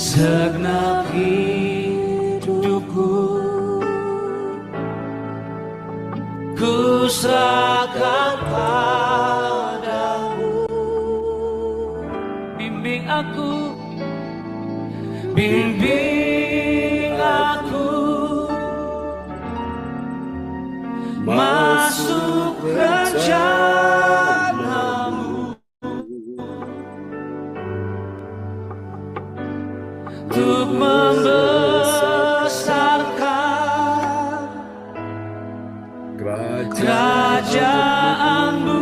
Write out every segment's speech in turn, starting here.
segenap hidupku ku serahkan padamu. Bimbing aku, bimbing aku masuk rencanamu, untuk membesarkan kerajaanmu.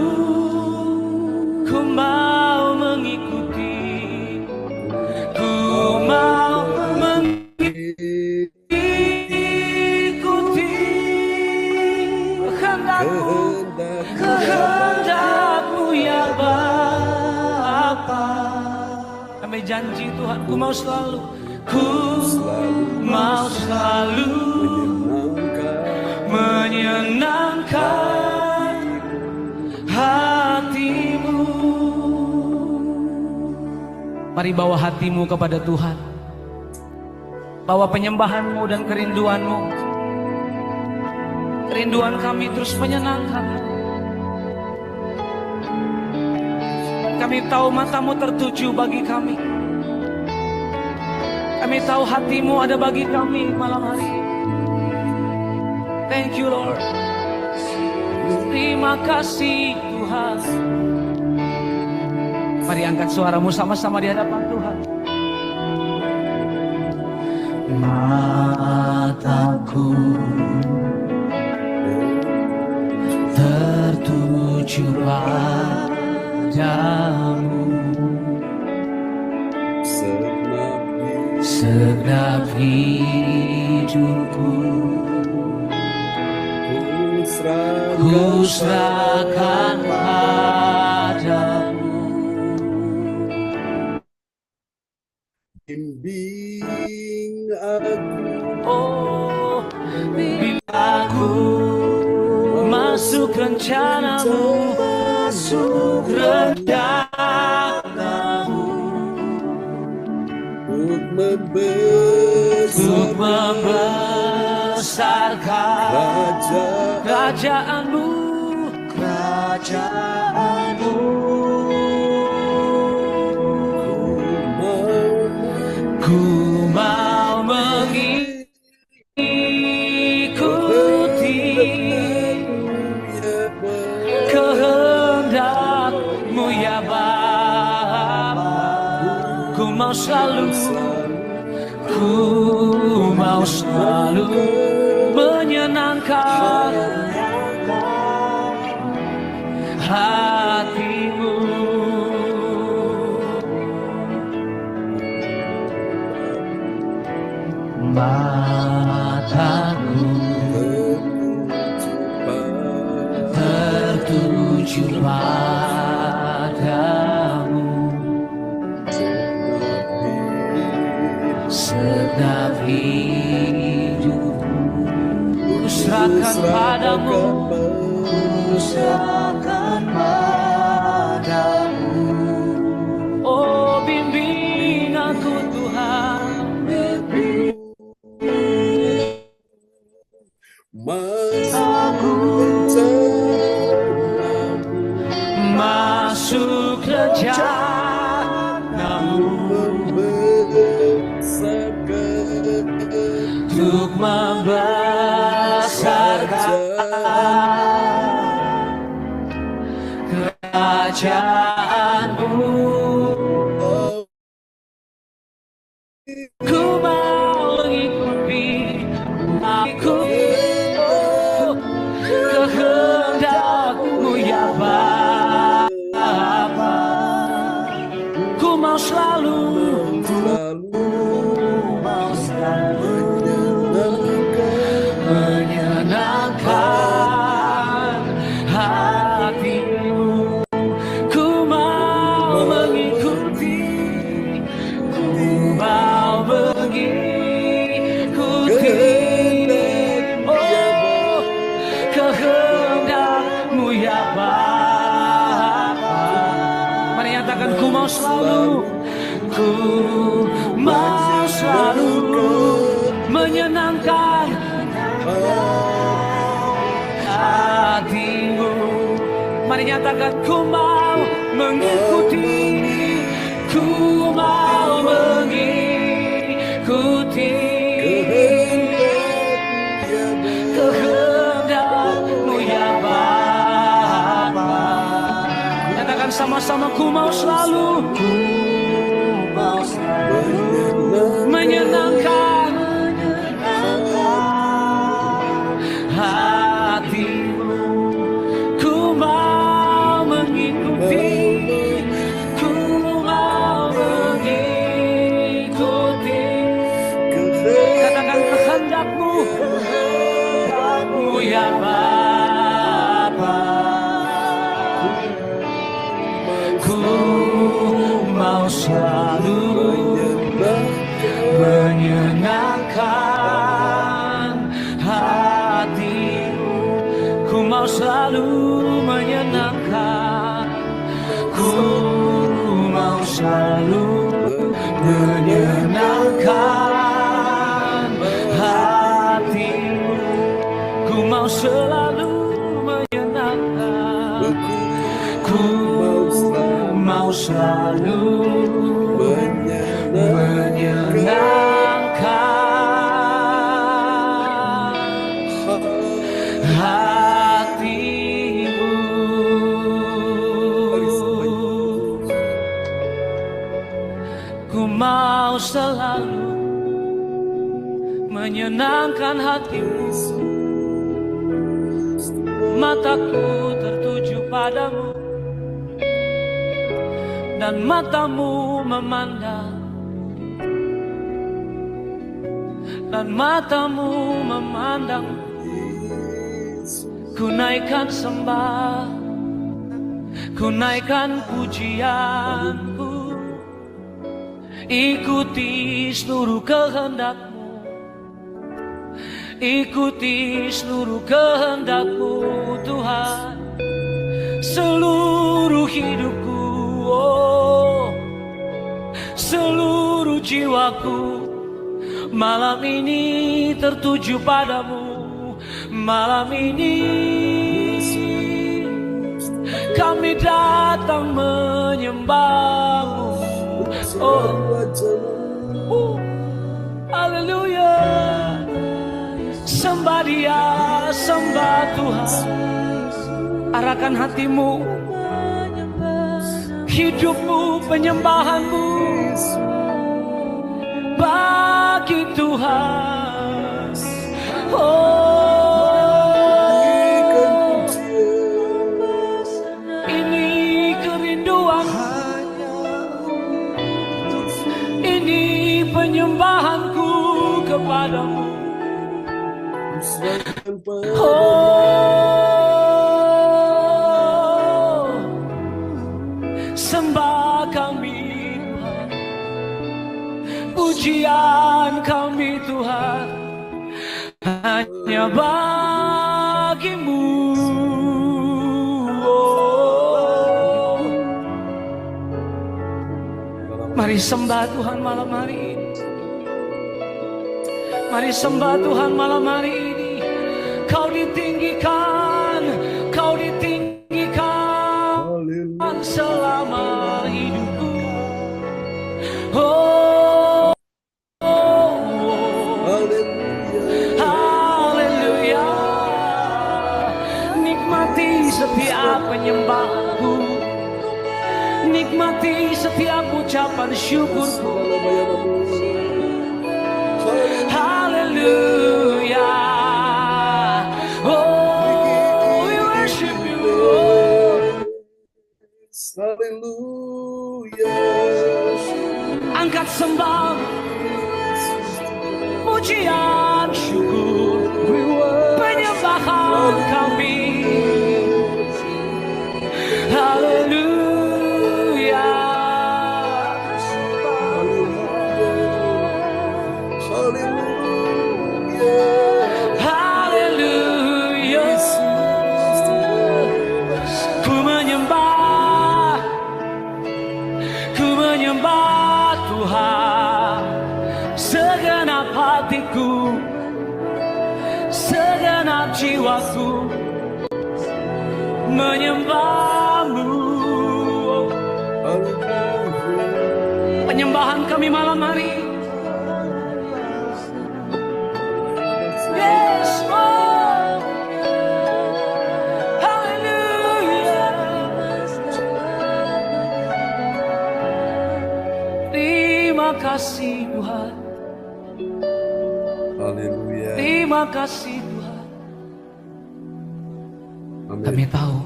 Ku mau mengikuti, ku mau mengikuti kehendakmu ya Bapa. Kami janji Tuhan, ku mau selalu menyenangkan hatimu. Mari bawa hatimu kepada Tuhan, bawa penyembahanmu dan kerinduanmu. Kerinduan kami terus menyenangkan. Kami tahu matamu tertuju bagi kami. Kami tahu hatimu ada bagi kami malam hari ini. Thank you Lord. Terima kasih Tuhan. Mari angkat suaramu sama-sama di hadapan Tuhan. Mataku tertuju padamu, segenap hidupku ku serahkan padamu. Bimbing aku, oh bimbing aku masuk rencanamu, masuk rencanamu, untuk membesarkan kerajaanmu. Ku mau mengikuti kehendakmu ya Bapa. Ku mau selalu menyenangkan hatimu. Mataku tertuju padamu, segenap hidupku ku serahkan padamu, ku serahkan padamu. Oh bimbing aku Tuhan, masuk rencanamu, untuk membesarkan kerajaanmu. Ku mau mengikuti kehendakmu ya Bapa. Ku mau selalu menyenangkan hatimu. Ku mau mengikuti, ku mau mengikuti oh kehendakmu ya Bapa. Mari nyatakan ku mau selalu, ku mau selalu menyenangkan hatimu. Mari nyatakan, ku mau mengikuti, ku mau mengikuti kehendak-Mu ya Bapa. Nyatakan sama-sama, ku mau selalu, ku mau selalu menyenangkan hatimu. Ku mau mengikuti, ku mau mengikuti. Katakan kehendak-Mu, kehendak-Mu ya Bapa. Ku mau selalu menyenangkan hatimu. Ku mau selalu menyenangkan, ku mau selalu menyenangkan hatimu. Ku mau selalu menyenangkan, ku mau selalu menyenangkan hatimu. Ku mau selalu menyenangkan hatimu. Mataku tertuju padamu dan matamu memandang, dan matamu memandang. Ku naikkan sembah, ku naikkan pujianku, ikuti seluruh kehendak-Mu, ikuti seluruh kehendak-Mu Tuhan. Seluruh hidupku, oh, seluruh jiwaku malam ini tertuju padamu. Malam ini kami datang menyembah-Mu. Oh, haleluya. Sembah Dia, sembah Tuhan. Arahkan hatimu, hidupmu, penyembahanmu bagi Tuhan. Oh, ini kerinduan, ini penyembahanku kepadamu. Oh, sembah kami Tuhan, pujian kami Tuhan hanya bagi-Mu. Oh, mari sembah Tuhan malam hari ini. Mari sembah Tuhan malam hari ini. Kau ditinggikan, Kau ditinggikan selama hidupku. Oh, haleluya. Nikmati setiap penyembahanku, nikmati setiap ucapan syukurku. Haleluya. Oh, we worship You. Hallelujah. Angkat sembah, pujian, syukur, penyembahan kami. Haleluya. Haleluya. Ku menyembah, menyembah Tuhan, segenap hatiku, segenap jiwaku menyembah-Mu. Penyembahan kami malam hari. Yes, oh, haleluya. Terima kasih Tuhan. Haleluya. Terima kasih Tuhan. Amin. Kami tahu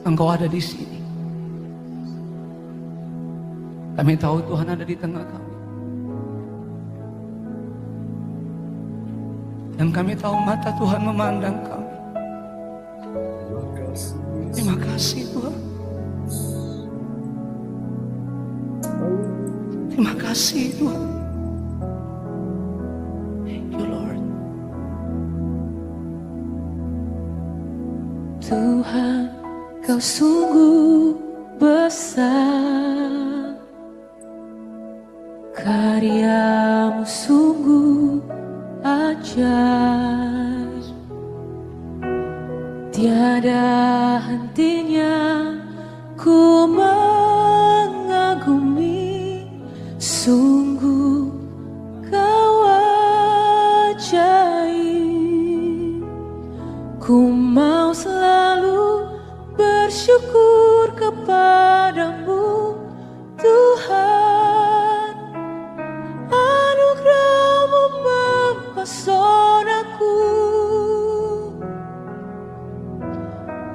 Engkau ada di sini. Kami tahu Tuhan ada di tengah kami. Dan kami tahu mata Tuhan memandang kami. Terima kasih Tuhan. Terima kasih Tuhan. Thank you Lord. Tuhan, Kau sungguh besar. Karya-Mu sungguh ajaib, tiada hentinya ku mengagumi. Sungguh Kau ajaib. Ku mau selalu bersyukur kepadamu Tuhan. Anugerah-Mu mempesonaku.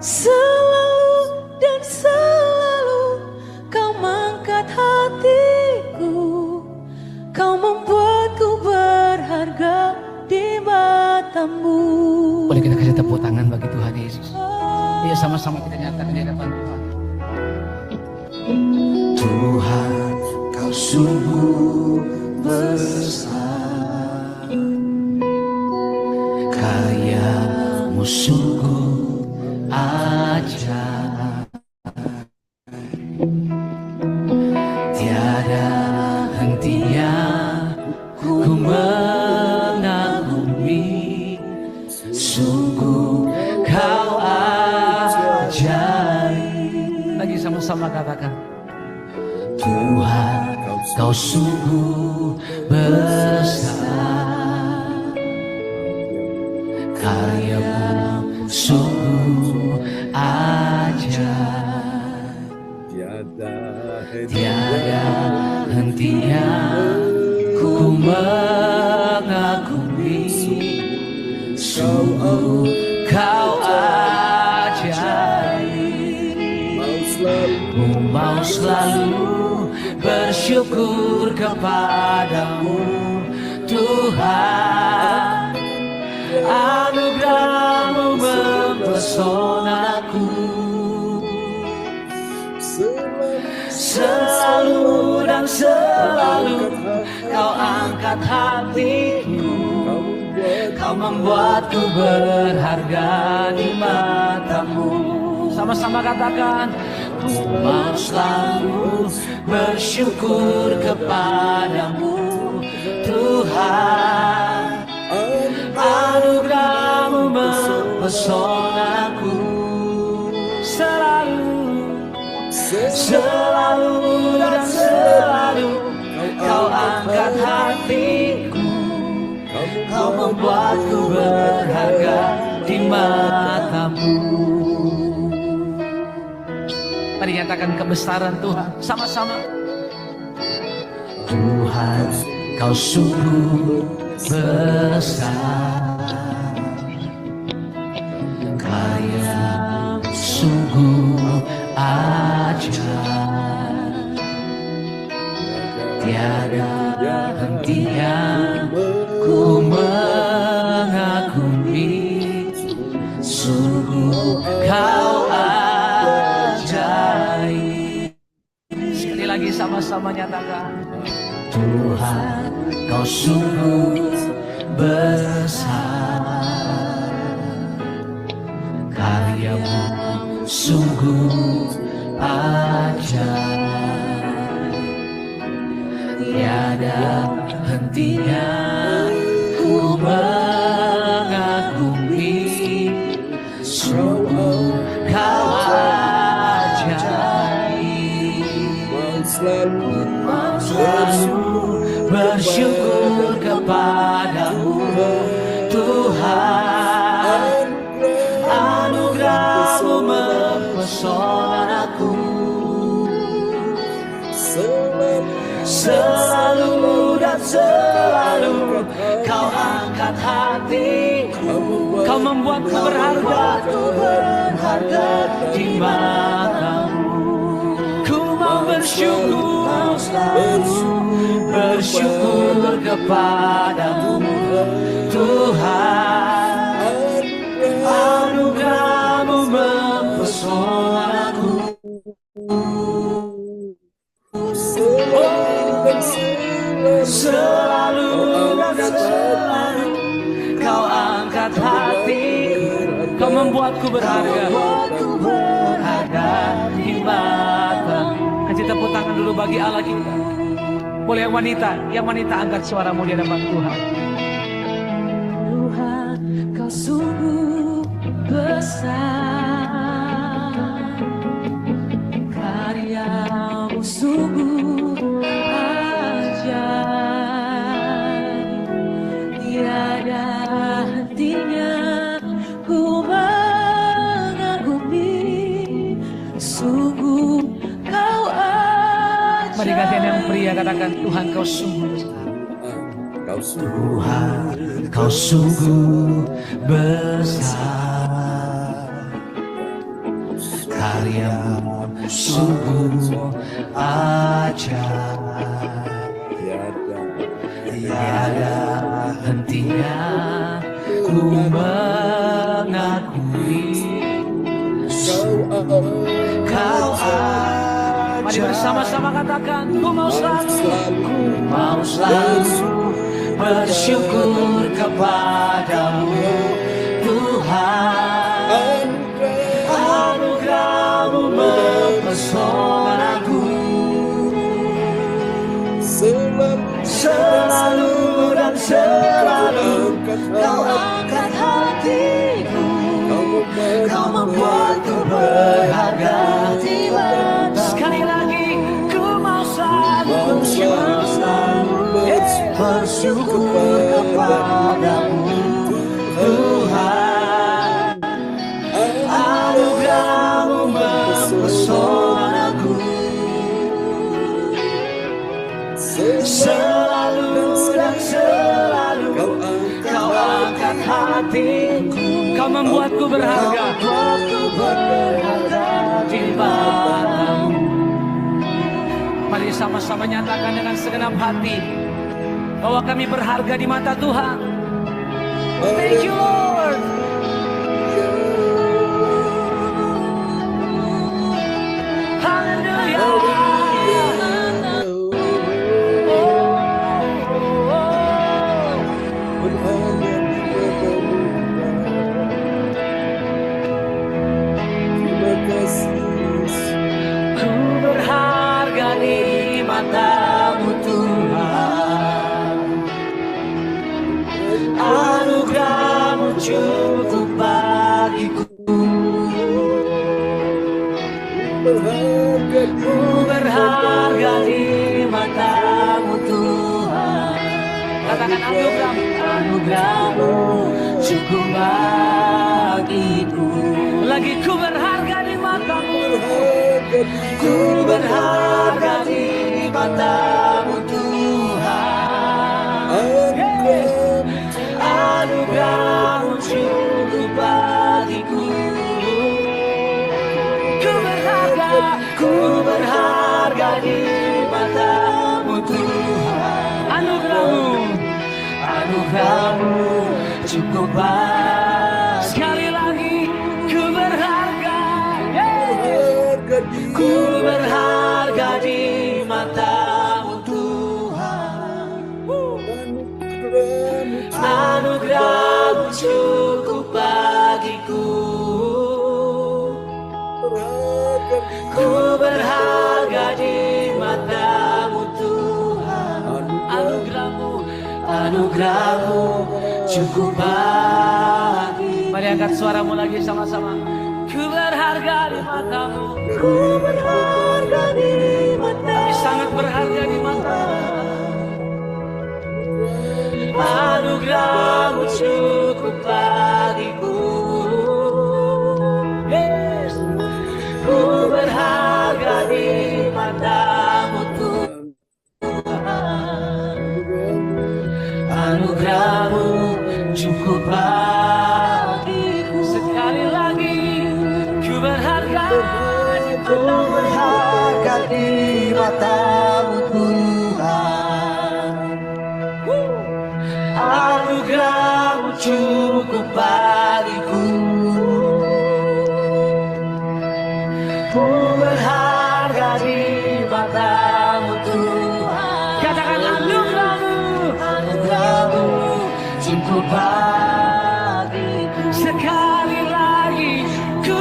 Selalu dan selalu Kau mengangkat hatiku. Kau membuatku berharga di mata-Mu. Boleh kita kasih tepuk tangan bagi Tuhan Yesus. Iya, sama-sama kita nyatakan di hadapan Tuhan. Tuhan, Kau sungguh besar. Karya-Mu sungguh ajaib. Tiada hentinya ku mengagumi. Sungguh Kau ajaib. Lagi sama-sama katakan. Tuhan, Kau sungguh besar. Karya-Mu sungguh ajaib. Tiada hentinya ku mengagumi. Sungguh Kau ajaib. Ku mau selalu bersyukur kepadamu Tuhan. Anugerah-Mu mempesonaku. Selalu dan selalu Kau angkat hatiku. Kau membuatku berharga di mata-Mu. Sama-sama katakan. Ku mau selalu bersyukur kepadamu Tuhan. Anugerah-Mu mempesonaku. Selalu dan selalu Kau angkat hatiku. Kau membuatku berharga di mata-Mu. Mari nyatakan kebesaran Tuhan sama-sama. Tuhan, Kau sungguh besar. Karya-Mu sungguh ajaib. Tiada hentinya ku mengagumi. Sungguh Kau ajaib. Sekali lagi sama-sama nyatakan. Tuhan, Kau sungguh besar. Karya-Mu sungguh ajaib. tiada hentinya ku mengagumi sungguh kau ajaib. Selalu bersyukur kepadamu Tuhan, anugerah-Mu mempesonaku. Selalu dan selalu kau angkat hatiku, kau membuatku berharga di matamu. Ku mau bersyukur kepadamu Tuhan, anugerah-Mu mempesonaku. Selalu dan selalu kau angkat hatiku, kau membuatku berharga di matamu. Kasih tepuk tangan dulu bagi Allah kita. Boleh yang wanita angkat suaramu di hadapan Tuhan. Tuhan, kau sungguh besar, karya-Mu sungguh ajaib, tiada hentinya ku mengagumi, sungguh kau ajaib. Mari gantian yang pria katakan, Tuhan kau sungguh Tuhan kau sungguh besar, karya-Mu sungguh ajaib, tiada hentinya ku mengakui kau ajaib. Mari bersama-sama katakan, ku mau selalu bersyukur kepadamu Tuhan, anugerah-Mu mempesonaku. Selalu dan selalu kau angkat hatiku, kau membuatku berharga di matamu. Sekali lagi, ku mau selalu bersyukur kepadamu Tuhan, anugerah-Mu mempesonaku. Selalu dan selalu kau angkat hatiku, kau membuatku berharga di matamu. Mari sama-sama nyatakan dengan segenap hati bahwa kami berharga di mata Tuhan. Thank you Lord. Haleluya. Ku berharga di mata-Mu Tuhan, anugerah-Mu cukup bagiku. Ku berharga di mata-Mu Tuhan. Katakan anugerah-Mu cukup bagiku. Lagi ku berharga di mata-Mu, ku berharga di mata-Mu Tuhan. Anugerah-Mu cukup bagiku. Ku berharga di mata-Mu Tuhan. Anugerah-Mu cukup bagiku. Sekali lagi, ku berharga, ku berharga di mata-Mu Tuhan. Anugerah-Mu cukup bagiku. Ku berharga di mata-Mu Tuhan. Anugerahmu cukup bagi. Mari angkat suaramu lagi sama-sama. Ku berharga di matamu. Ku berharga di mata. Kami sangat berharga di matamu. Anugerahmu cukup bagiku. Yes. Ku berharga di matamu Tuhan. Anugerahmu cukup bagiku. Sekali lagi ku berharga di matamu Tuhan. Anugerahmu cukup bagiku. Ku berharga di matamu Tuhan. Katakan anugerahmu cukup bagiku. Sekali lagi ku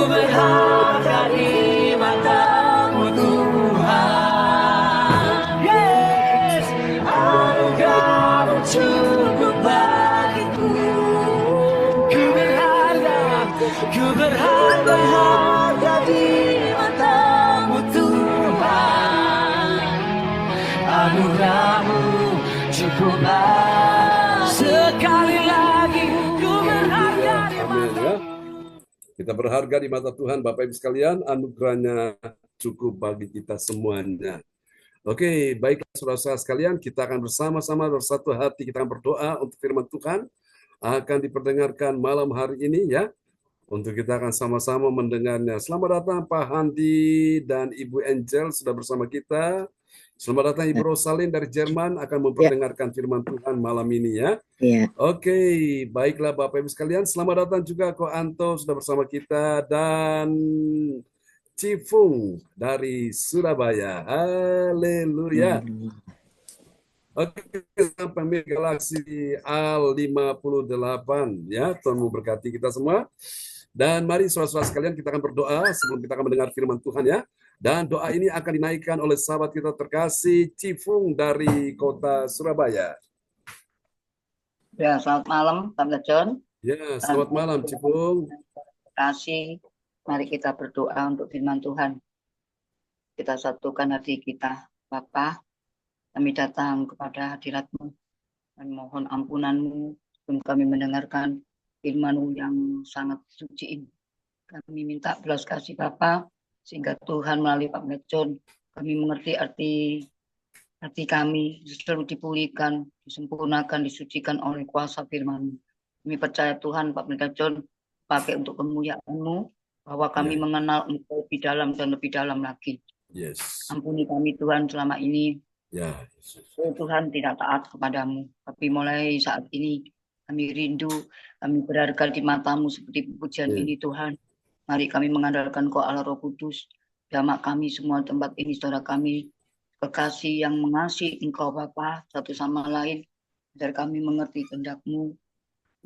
berharga di matamu Tuhan. Yes, anugerahmu cukup bagiku. Ku berharga di matamu Tuhan. Anugerahmu cukup bagiku. Sekali lagi ku berharga di matamu. Kita berharga di mata Tuhan, Bapak Ibu sekalian, anugerahnya cukup bagi kita semuanya. Oke, baiklah saudara-saudara sekalian, kita akan bersama-sama bersatu hati, kita akan berdoa untuk firman Tuhan akan diperdengarkan malam hari ini ya. Untuk kita akan sama-sama mendengarnya. Selamat datang Pak Handi dan Ibu Angel sudah bersama kita. Selamat datang Ibu Rosalin dari Jerman akan memperdengarkan firman Tuhan malam ini ya. Oke, baiklah Bapak Ibu sekalian. Selamat datang juga Ko Anto sudah bersama kita dan Cifung dari Surabaya. Haleluya. Oke, sampai Galaksi A58 ya. Tuhan memberkati kita semua. Dan mari saudara-saudara sekalian kita akan berdoa sebelum kita akan mendengar firman Tuhan ya. Dan doa ini akan dinaikkan oleh sahabat kita terkasih Cifung dari kota Surabaya. Ya, selamat malam, Tante John. Ya, selamat malam, Cifung. Terima kasih. Mari kita berdoa untuk firman Tuhan. Kita satukan hati kita. Bapa, kami datang kepada hadirat-Mu dan mohon ampunan-Mu sebelum kami mendengarkan firman-Mu yang sangat suci ini. Kami minta belas kasih Bapa, sehingga Tuhan melalui Pak John, kami mengerti arti kami selalu dipulihkan, disempurnakan, disucikan oleh kuasa firman-Mu. Kami percaya Tuhan, Pak John, pakai untuk kemuliaan-Mu, bahwa kami mengenal Engkau lebih dalam dan lebih dalam lagi. Yes. Ampuni kami Tuhan selama ini. Ya, Tuhan tidak taat kepadamu, tapi mulai saat ini kami rindu, kami berharga di mata-Mu seperti pujian ini Tuhan. Mari kami mengandalkan Kau Allah Roh Kudus, jamak kami semua tempat ini, saudara kami, kekasih yang mengasihi Engkau Bapa satu sama lain, agar kami mengerti kehendak-Mu,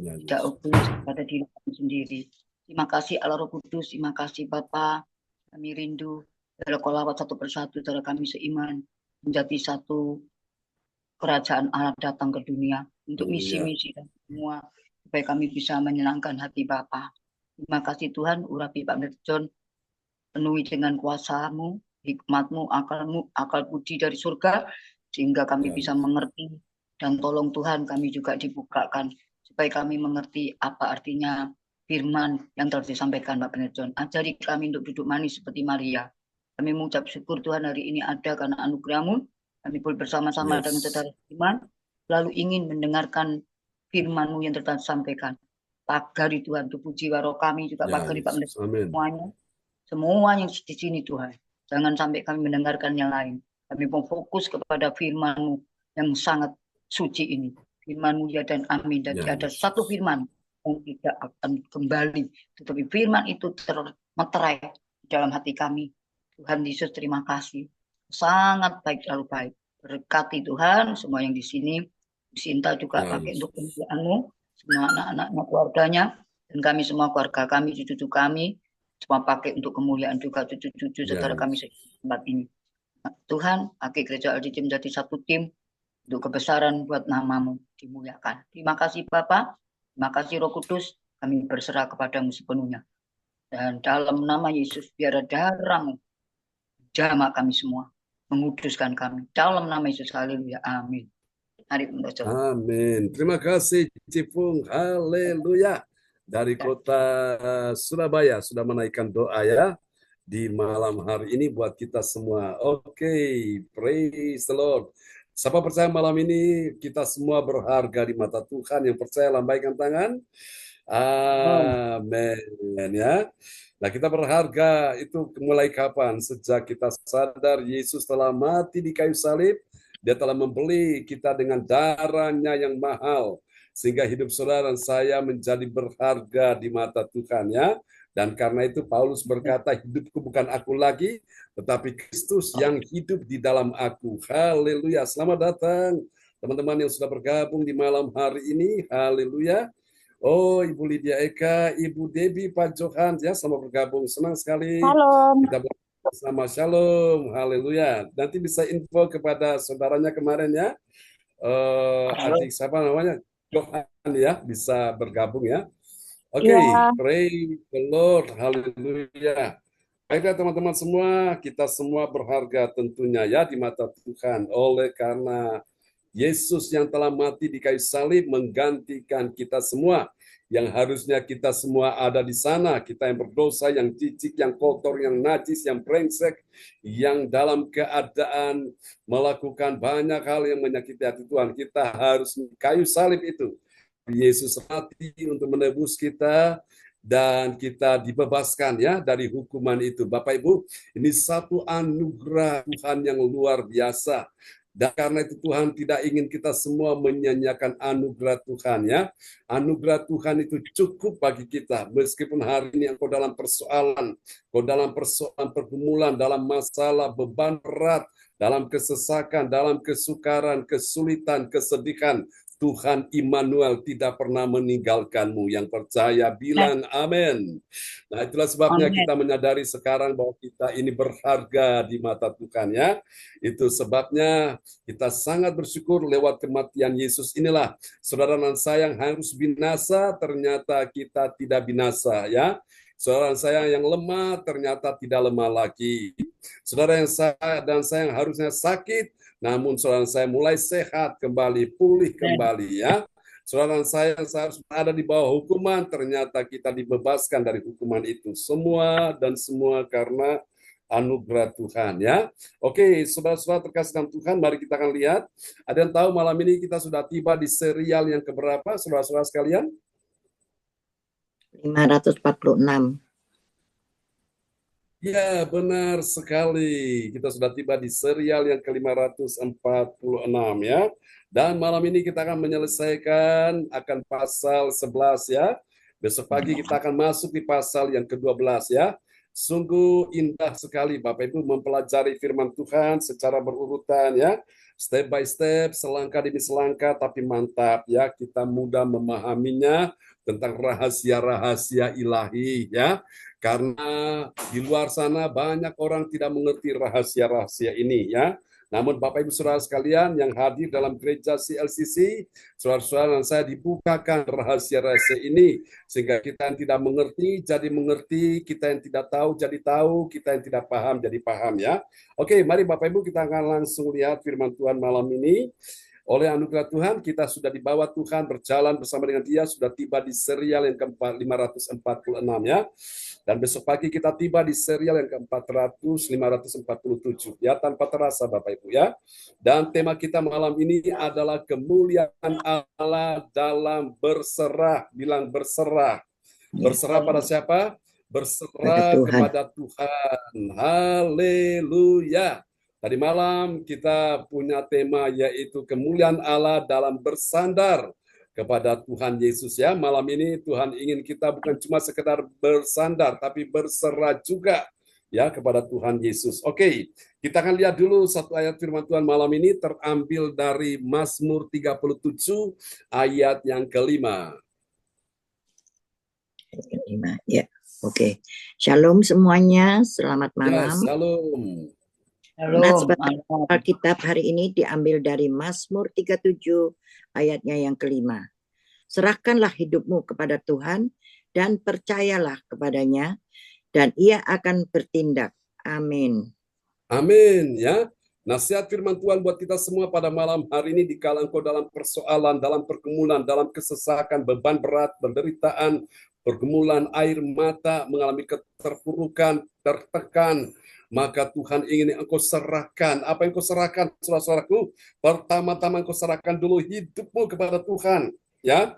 tidak egois pada diri kami sendiri. Terima kasih Allah Roh Kudus, terima kasih Bapa, kami rindu, dalam kolawat satu persatu, saudara kami seiman, menjadi satu kerajaan Allah datang ke dunia, untuk misi-misi dan semua, supaya kami bisa menyenangkan hati Bapa. Terima kasih Tuhan, urapi Pak John, penuhi dengan kuasa-Mu, hikmat-Mu, akal-Mu, akal budi dari surga, sehingga kami bisa mengerti, dan tolong Tuhan kami juga dibukakan, supaya kami mengerti apa artinya firman yang telah disampaikan Pak John. Ajari kami untuk duduk manis seperti Maria. Kami mengucap syukur Tuhan hari ini ada karena anugerah-Mu, kami pun bersama-sama dengan saudara iman, lalu ingin mendengarkan firman-Mu yang telah disampaikan. Pagari Tuhan, tubuh jiwa roh kami juga pagari Pak semuanya. Semua yang di sini Tuhan. Jangan sampai kami mendengarkan yang lain. Kami mau fokus kepada firman-Mu yang sangat suci ini. Firman-Mu ya dan amin. Dan ada satu firman yang tidak akan kembali. Tetapi firman itu termeterai dalam hati kami. Tuhan Yesus terima kasih. Sangat baik, terlalu baik. Berkati Tuhan semua yang di sini. Sinta juga pakai untuk kemuliaan-Mu. Semua anak-anaknya, keluarganya, dan kami semua keluarga kami, cucu-cucu kami, semua pakai untuk kemuliaan juga cucu-cucu saudara kami tempat ini. Tuhan, pakai gereja LDC menjadi satu tim, untuk kebesaran buat namamu dimuliakan. Terima kasih Bapa, terima kasih Roh Kudus, kami berserah kepadamu sepenuhnya. Dan dalam nama Yesus, biar darahmu jamah kami semua, menguduskan kami. Dalam nama Yesus, haleluya, amin. Mari untuk Amin. Terima kasih Cipung. Haleluya. Dari kota Surabaya sudah menaikkan doa ya di malam hari ini buat kita semua. Oke, praise the Lord. Siapa percaya malam ini kita semua berharga di mata Tuhan? Yang percaya lambaikan tangan. Amin ya. Nah, kita berharga itu mulai kapan? Sejak kita sadar Yesus telah mati di kayu salib, Dia telah membeli kita dengan darahnya yang mahal, sehingga hidup saudara dan saya menjadi berharga di mata Tuhan ya. Dan karena itu Paulus berkata, hidupku bukan aku lagi, tetapi Kristus yang hidup di dalam aku. Haleluya. Selamat datang teman-teman yang sudah bergabung di malam hari ini. Haleluya. Oh, Ibu Lydia Eka, Ibu Debbie, Pak Johan, ya, selamat bergabung. Senang sekali. Shalom. Kita bersama. Shalom, haleluya. Nanti bisa info kepada saudaranya kemarin ya. Adik siapa namanya? Johan ya, bisa bergabung ya. Oke, Ya. praise the Lord, haleluya. Baiklah teman-teman semua, kita semua berharga tentunya ya di mata Tuhan. Oleh karena Yesus yang telah mati di kayu salib menggantikan kita semua, yang harusnya kita semua ada di sana, kita yang berdosa, yang cicik, yang kotor, yang najis, yang brengsek, yang dalam keadaan melakukan banyak hal yang menyakiti hati Tuhan. Kita harus kayu salib itu. Yesus mati untuk menebus kita dan kita dibebaskan ya dari hukuman itu. Bapak Ibu, ini satu anugerah Tuhan yang luar biasa. Dan karena itu Tuhan tidak ingin kita semua menyanyiakan anugerah Tuhan ya. Anugerah Tuhan itu cukup bagi kita. Meskipun hari ini engkau dalam persoalan, pergumulan, dalam masalah, beban berat, dalam kesesakan, dalam kesukaran, kesulitan, kesedihan, Tuhan Immanuel tidak pernah meninggalkanmu. Yang percaya bilang amin. Nah, itulah sebabnya kita menyadari sekarang bahwa kita ini berharga di mata Tuhan ya. Itu sebabnya kita sangat bersyukur lewat kematian Yesus inilah. Saudara dan saya yang harus binasa, ternyata kita tidak binasa ya. Saudara saya yang lemah, ternyata tidak lemah lagi. Saudara yang saya dan saya yang harusnya sakit, namun saudara saya mulai sehat kembali, pulih kembali ya. Saudara saya yang seharusnya ada di bawah hukuman, ternyata kita dibebaskan dari hukuman itu. Semua dan semua karena anugerah Tuhan ya. Oke, saudara-saudara terkasih dalam Tuhan, mari kita akan lihat. Ada yang tahu malam ini kita sudah tiba di serial yang keberapa, saudara-saudara sekalian? 546. Ya, benar sekali. Kita sudah tiba di serial yang ke-546 ya. Dan malam ini kita akan menyelesaikan akan pasal 11 ya. Besok pagi kita akan masuk di pasal yang ke-12 ya. Sungguh indah sekali Bapak Ibu mempelajari firman Tuhan secara berurutan ya. Step by step, selangkah demi selangkah, tapi mantap ya. Kita mudah memahaminya tentang rahasia-rahasia ilahi ya. Karena di luar sana banyak orang tidak mengerti rahasia-rahasia ini ya. Namun Bapak Ibu Saudara sekalian yang hadir dalam gereja CLCC, saudara-saudara dan saya dibukakan rahasia-rahasia ini sehingga kita yang tidak mengerti jadi mengerti, kita yang tidak tahu jadi tahu, kita yang tidak paham jadi paham ya. Oke, mari Bapak Ibu kita akan langsung lihat firman Tuhan malam ini. Oleh anugerah Tuhan, kita sudah dibawa Tuhan berjalan bersama dengan Dia, sudah tiba di serial yang ke-546 ya. Dan besok pagi kita tiba di serial yang ke-400, 547 ya, tanpa terasa Bapak Ibu ya. Dan tema kita malam ini adalah kemuliaan Allah dalam berserah. Bilang berserah. Berserah pada siapa? Berserah kepada Tuhan. Haleluya. Tadi malam kita punya tema yaitu kemuliaan Allah dalam bersandar kepada Tuhan Yesus ya. Malam ini Tuhan ingin kita bukan cuma sekedar bersandar, tapi berserah juga ya kepada Tuhan Yesus. Oke, kita akan lihat dulu satu ayat firman Tuhan malam ini terambil dari Mazmur 37 ayat yang kelima. Ya, oke. Shalom semuanya, selamat malam. Ya, shalom. Shalom. Alkitab hari ini diambil dari Mazmur 37 ayatnya yang kelima. Serahkanlah hidupmu kepada Tuhan dan percayalah kepadanya dan ia akan bertindak. Amin. Amin ya. Nasihat firman Tuhan buat kita semua pada malam hari ini, dikala engkau dalam persoalan, dalam pergumulan, dalam kesesakan, beban berat, penderitaan, pergumulan air mata, mengalami keterpurukan, tertekan, maka Tuhan ingin engkau serahkan. Apa yang engkau serahkan, saudara-saudaraku? Pertama-tama engkau serahkan dulu hidupmu kepada Tuhan, ya.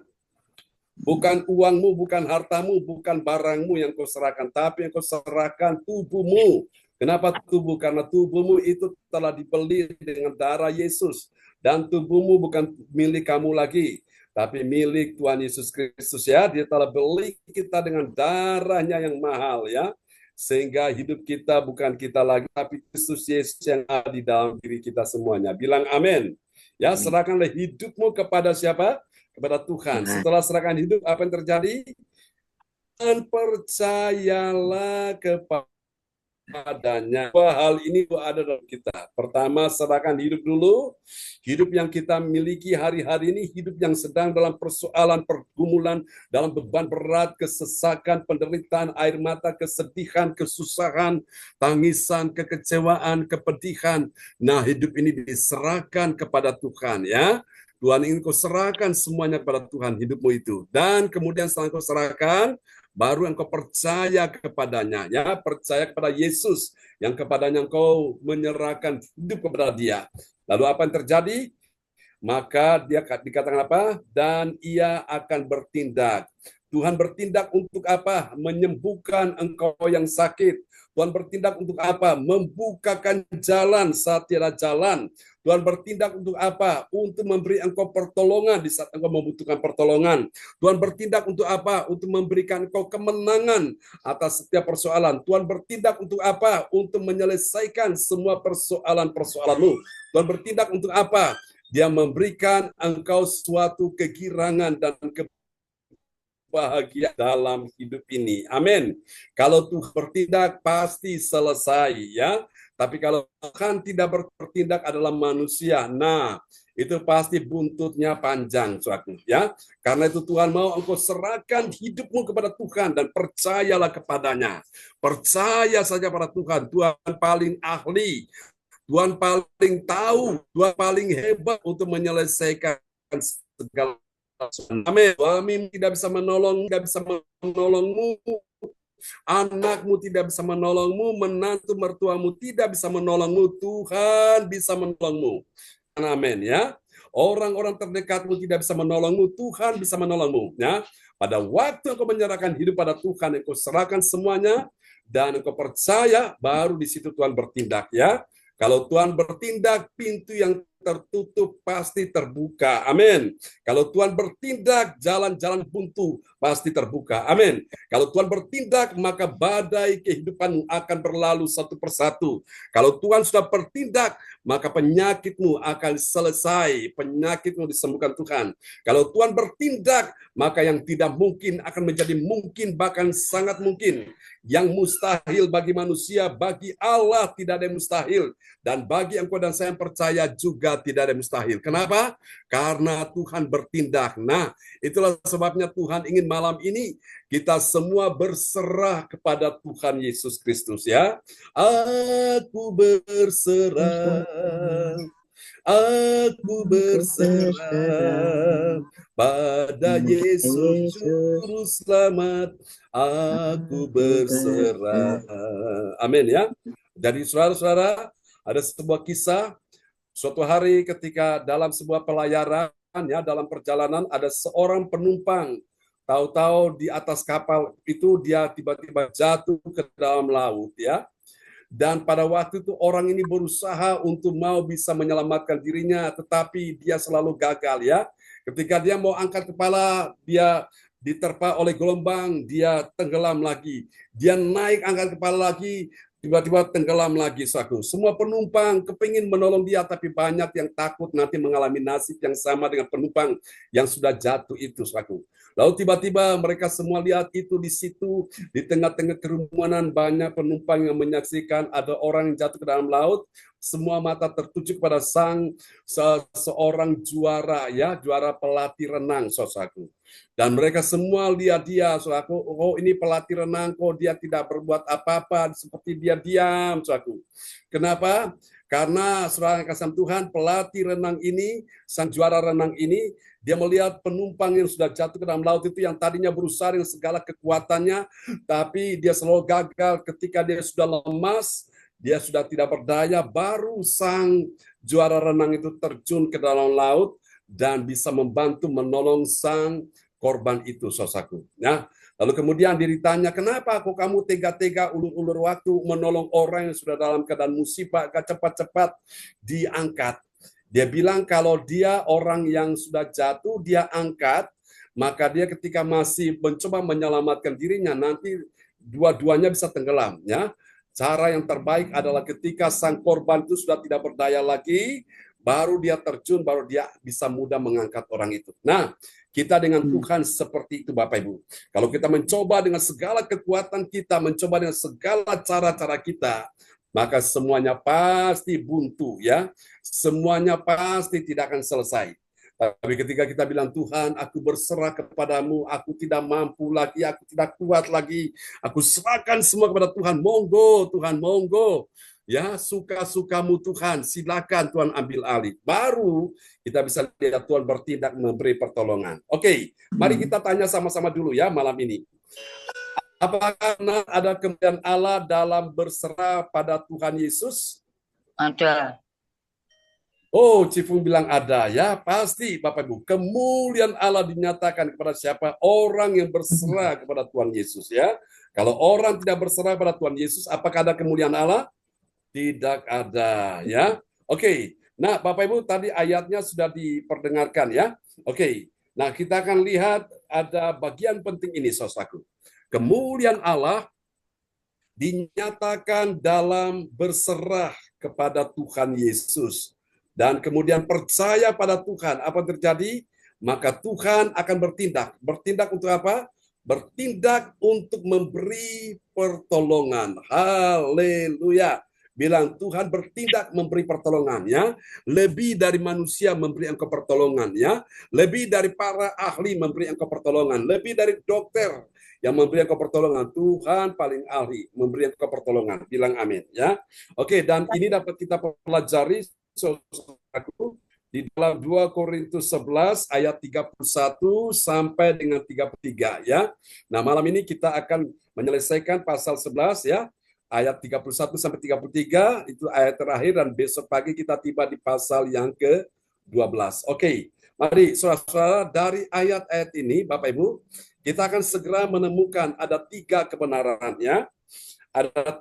Bukan uangmu, bukan hartamu, bukan barangmu yang kau serahkan, tapi yang kau serahkan tubuhmu. Kenapa tubuh? Karena tubuhmu itu telah dibeli dengan darah Yesus. Dan tubuhmu bukan milik kamu lagi, tapi milik Tuhan Yesus Kristus ya. Dia telah beli kita dengan darahnya yang mahal ya. Sehingga hidup kita bukan kita lagi, tapi Kristus Yesus yang ada di dalam diri kita semuanya. Bilang amin. Ya, serahkanlah hidupmu kepada siapa? Kepada Tuhan. Setelah serahkan hidup, apa yang terjadi? Dan percayalah kepadanya. Dua hal ini ada dalam kita. Pertama, serahkan hidup dulu. Hidup yang kita miliki hari-hari ini, hidup yang sedang dalam persoalan, pergumulan, dalam beban berat, kesesakan, penderitaan, air mata, kesedihan, kesusahan, tangisan, kekecewaan, kepedihan. Nah, hidup ini diserahkan kepada Tuhan ya. Tuhan ingin kau serahkan semuanya kepada Tuhan hidupmu itu. Dan kemudian setelah kau serahkan, baru engkau percaya kepadanya. Ya, percaya kepada Yesus, yang kepadanya engkau menyerahkan hidup kepada dia. Lalu apa yang terjadi? Maka dia dikatakan apa? Dan ia akan bertindak. Tuhan bertindak untuk apa? Menyembuhkan engkau yang sakit. Tuhan bertindak untuk apa? Membukakan jalan saat tiada jalan. Tuhan bertindak untuk apa? Untuk memberi engkau pertolongan di saat engkau membutuhkan pertolongan. Tuhan bertindak untuk apa? Untuk memberikan engkau kemenangan atas setiap persoalan. Tuhan bertindak untuk apa? Untuk menyelesaikan semua persoalan-persoalanmu. Tuhan bertindak untuk apa? Dia memberikan engkau suatu kegirangan dan bahagia dalam hidup ini. Amin. Kalau Tuhan bertindak pasti selesai ya. Tapi kalau Tuhan tidak bertindak adalah manusia. Nah, itu pasti buntutnya panjang, saudaraku ya. Karena itu Tuhan mau engkau serahkan hidupmu kepada Tuhan dan percayalah kepadanya. Percaya saja pada Tuhan. Tuhan paling ahli. Tuhan paling tahu. Tuhan paling hebat untuk menyelesaikan segala. Amin. Suami tidak bisa menolong, tidak bisa menolongmu. Anakmu tidak bisa menolongmu, menantu mertuamu tidak bisa menolongmu, Tuhan bisa menolongmu. Amin ya. Orang-orang terdekatmu tidak bisa menolongmu, Tuhan bisa menolongmu ya. Pada waktu engkau menyerahkan hidup pada Tuhan, engkau serahkan semuanya dan engkau percaya, baru di situ Tuhan bertindak ya. Kalau Tuhan bertindak, pintu yang tertutup pasti terbuka. Amin. Kalau Tuhan bertindak, jalan-jalan buntu pasti terbuka. Amin. Kalau Tuhan bertindak, maka badai kehidupanmu akan berlalu satu persatu. Kalau Tuhan sudah bertindak, maka penyakitmu akan selesai. Penyakitmu disembuhkan Tuhan. Kalau Tuhan bertindak, maka yang tidak mungkin akan menjadi mungkin, bahkan sangat mungkin. Yang mustahil bagi manusia, bagi Allah tidak ada yang mustahil. Dan bagi engkau dan saya yang percaya juga tidak ada yang mustahil. Kenapa? Karena Tuhan bertindak. Nah, itulah sebabnya Tuhan ingin malam ini kita semua berserah kepada Tuhan Yesus Kristus ya. Aku berserah. Aku berserah pada Yesus Juru Selamat. Aku berserah. Amin ya. Jadi saudara-saudara, ada sebuah kisah, suatu hari ketika dalam sebuah pelayaran, ya, dalam perjalanan ada seorang penumpang, tahu-tahu di atas kapal itu dia tiba-tiba jatuh ke dalam laut, ya. Dan pada waktu itu orang ini berusaha untuk mau bisa menyelamatkan dirinya, tetapi dia selalu gagal, ya. Ketika dia mau angkat kepala, dia diterpa oleh gelombang, dia tenggelam lagi. Dia naik angkat kepala lagi, tiba-tiba tenggelam lagi, saudaraku. Semua penumpang kepingin menolong dia, tapi banyak yang takut nanti mengalami nasib yang sama dengan penumpang yang sudah jatuh itu, saudaraku. Lalu tiba-tiba mereka semua lihat itu di situ, di tengah-tengah kerumunan banyak penumpang yang menyaksikan ada orang yang jatuh ke dalam laut. Semua mata tertuju pada seorang juara, ya, juara pelatih renang, saudaraku. Dan mereka semua lihat dia, saudaraku, oh ini pelatih renang, kok dia tidak berbuat apa-apa, seperti dia diam, saudaraku. Kenapa? Karena saudara yang kasih Tuhan, pelatih renang ini, sang juara renang ini, dia melihat penumpang yang sudah jatuh ke dalam laut itu yang tadinya berusaha dengan segala kekuatannya, tapi dia selalu gagal ketika dia sudah lemas, dia sudah tidak berdaya, baru sang juara renang itu terjun ke dalam laut dan bisa membantu menolong sang korban itu, saudaraku. Ya, lalu kemudian dia ditanya, kenapa kok kamu tega-tega ulur-ulur waktu menolong orang yang sudah dalam keadaan musibah, gak cepat-cepat diangkat. Dia bilang kalau dia orang yang sudah jatuh, dia angkat, maka dia ketika masih mencoba menyelamatkan dirinya, nanti dua-duanya bisa tenggelam. Ya, cara yang terbaik adalah ketika sang korban itu sudah tidak berdaya lagi, baru dia terjun, baru dia bisa mudah mengangkat orang itu. Nah, kita dengan Tuhan seperti itu, Bapak Ibu. Kalau kita mencoba dengan segala kekuatan kita, mencoba dengan segala cara-cara kita, maka semuanya pasti buntu, ya. Semuanya pasti tidak akan selesai. Tapi ketika kita bilang, Tuhan, aku berserah kepadamu, aku tidak mampu lagi, aku tidak kuat lagi, aku serahkan semua kepada Tuhan, monggo, Tuhan, monggo. Ya, suka-sukamu Tuhan, silakan Tuhan ambil alih. Baru kita bisa lihat Tuhan bertindak memberi pertolongan. Oke, mari kita tanya sama-sama dulu ya malam ini. Apakah ada kemuliaan Allah dalam berserah pada Tuhan Yesus? Ada. Oh, Cifung bilang ada ya, pasti Bapak Ibu. Kemuliaan Allah dinyatakan kepada siapa? Orang yang berserah kepada Tuhan Yesus ya. Kalau orang tidak berserah pada Tuhan Yesus, apakah ada kemuliaan Allah? Tidak ada ya. Oke. Nah, Bapak Ibu tadi ayatnya sudah diperdengarkan ya. Oke. Nah, kita akan lihat ada bagian penting ini, saudaraku. Kemuliaan Allah dinyatakan dalam berserah kepada Tuhan Yesus dan kemudian percaya pada Tuhan. Apa terjadi? Maka Tuhan akan bertindak. Bertindak untuk apa? Bertindak untuk memberi pertolongan. Haleluya. Bilang Tuhan bertindak memberi pertolongan ya, lebih dari manusia memberi engkau pertolongan ya, lebih dari para ahli memberi engkau pertolongan, lebih dari dokter yang memberi engkau pertolongan. Tuhan paling ahli memberi engkau pertolongan. Bilang amin ya. Oke, dan ini dapat kita pelajari saudaraku di dalam 2 Korintus 11 ayat 31 sampai dengan 33 ya. Nah, malam ini kita akan menyelesaikan pasal 11 ya. Ayat 31 sampai 33 itu ayat terakhir dan besok pagi kita tiba di pasal yang ke-12. Oke, mari saudara-saudara dari ayat-ayat ini Bapak Ibu, kita akan segera menemukan ada 3 kebenaran ya. Ada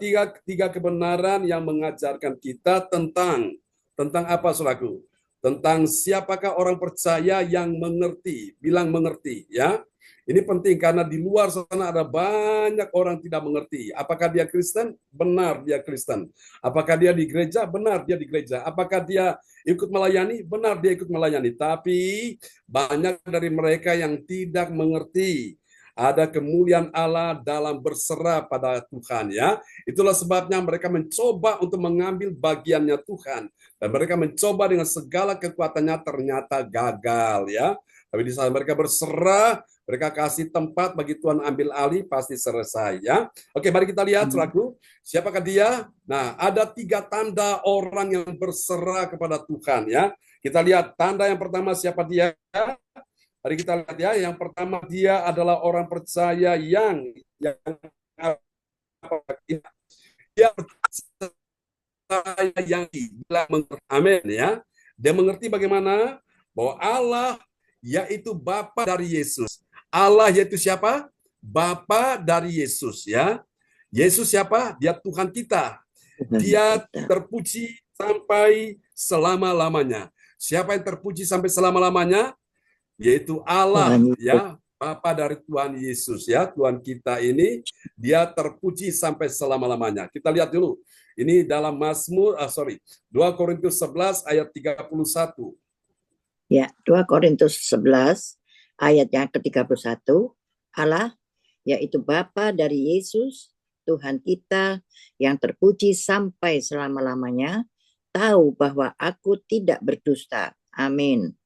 tiga kebenaran yang mengajarkan kita tentang apa saudaraku? Tentang siapakah orang percaya yang mengerti, bilang mengerti ya. Ini penting karena di luar sana ada banyak orang tidak mengerti. Apakah dia Kristen? Benar dia Kristen. Apakah dia di gereja? Benar dia di gereja. Apakah dia ikut melayani? Benar dia ikut melayani. Tapi banyak dari mereka yang tidak mengerti. Ada kemuliaan Allah dalam berserah pada Tuhan ya. Itulah sebabnya mereka mencoba untuk mengambil bagiannya Tuhan. Dan mereka mencoba dengan segala kekuatannya ternyata gagal ya. Tapi di saat mereka berserah, mereka kasih tempat bagi Tuhan ambil alih, pasti selesai ya. Oke, mari kita lihat saudaraku, siapakah dia? Nah, ada 3 tanda orang yang berserah kepada Tuhan ya. Kita lihat tanda yang pertama siapa dia? Mari kita lihat ya. Yang pertama dia adalah orang percaya yang dia percaya yang bilang amin ya. Dia mengerti bagaimana bahwa Allah yaitu Bapa dari Yesus. Allah yaitu siapa? Bapa dari Yesus ya. Yesus siapa? Dia Tuhan kita. Dia terpuji sampai selama-lamanya. Siapa yang terpuji sampai selama-lamanya? Yaitu Allah ya. Bapa dari Tuhan Yesus ya. Tuhan kita ini dia terpuji sampai selama-lamanya. Kita lihat dulu. Ini dalam 2 Korintus 11 ayat 31. Ya, 2 Korintus 11 ayat yang ke-31. Allah yaitu Bapa dari Yesus Tuhan kita yang terpuji sampai selama-lamanya, tahu bahwa aku tidak berdusta. Amin.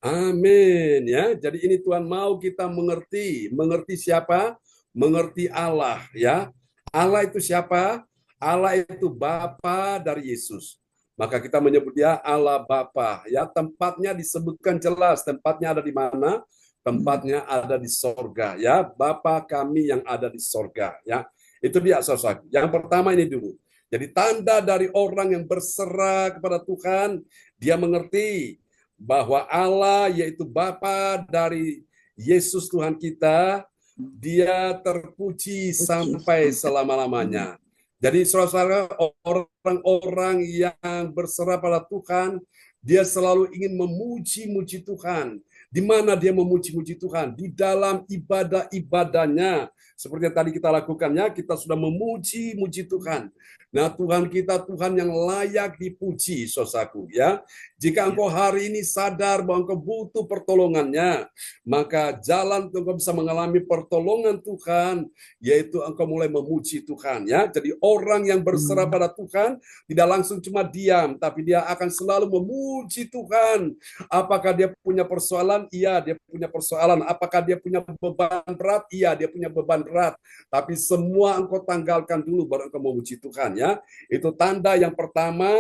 Amin ya. Jadi ini Tuhan mau kita mengerti. Mengerti siapa? Mengerti Allah ya. Allah itu siapa? Allah itu Bapa dari Yesus. Maka kita menyebut dia Allah Bapa ya. Tempatnya disebutkan jelas. Tempatnya ada di mana? Tempatnya ada di sorga ya. Bapa kami yang ada di sorga ya. Itu dia saudara. Yang pertama ini dulu. Jadi tanda dari orang yang berserah kepada Tuhan, dia mengerti bahwa Allah yaitu Bapa dari Yesus Tuhan kita, dia terpuji sampai selama-lamanya. Jadi saudara-saudara, orang-orang yang berserah pada Tuhan, dia selalu ingin memuji-muji Tuhan. Di mana dia memuji-muji Tuhan? Di dalam ibadah-ibadahnya. Seperti yang tadi kita lakukannya, kita sudah memuji-muji Tuhan. Nah, Tuhan kita Tuhan yang layak dipuji, saudaraku ya. Jika engkau hari ini sadar bahwa engkau butuh pertolongannya, maka jalan untuk engkau bisa mengalami pertolongan Tuhan, yaitu engkau mulai memuji Tuhan ya. Jadi orang yang berserah pada Tuhan tidak langsung cuma diam, tapi dia akan selalu memuji Tuhan. Apakah dia punya persoalan? Iya, dia punya persoalan. Apakah dia punya beban berat? Iya, dia punya beban berat. Tapi semua engkau tanggalkan dulu baru engkau memuji Tuhan ya. Itu tanda yang pertama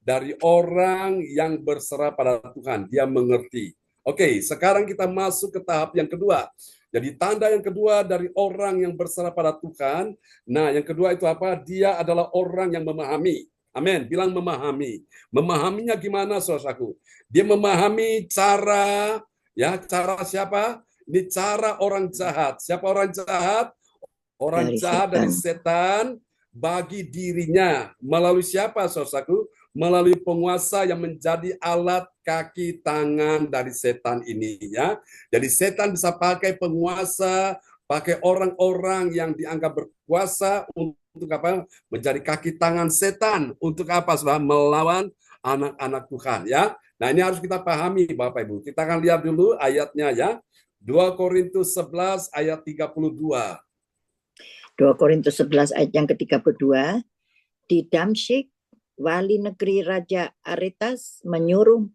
dari orang yang berserah pada Tuhan. Dia mengerti. Oke, sekarang kita masuk ke tahap yang kedua. Jadi tanda yang kedua dari orang yang berserah pada Tuhan. Nah, yang kedua itu apa? Dia adalah orang yang memahami. Amin. Bilang memahami. Memahaminya gimana, saudaraku? Dia memahami cara siapa? Ini cara orang jahat. Siapa orang jahat? Orang jahat dari setan bagi dirinya. Melalui siapa, saudaraku? Melalui penguasa yang menjadi alat kaki tangan dari setan ini ya. Jadi setan bisa pakai penguasa, pakai orang-orang yang dianggap berkuasa untuk apa? Menjadi kaki tangan setan. Untuk apa? Saudara? Melawan anak-anak Tuhan ya. Nah, ini harus kita pahami Bapak Ibu. Kita akan lihat dulu ayatnya ya. 2 Korintus 11 ayat 32. 2 Korintus 11 ayat yang ke-32. Di Damsyik, wali negeri Raja Aretas menyuruh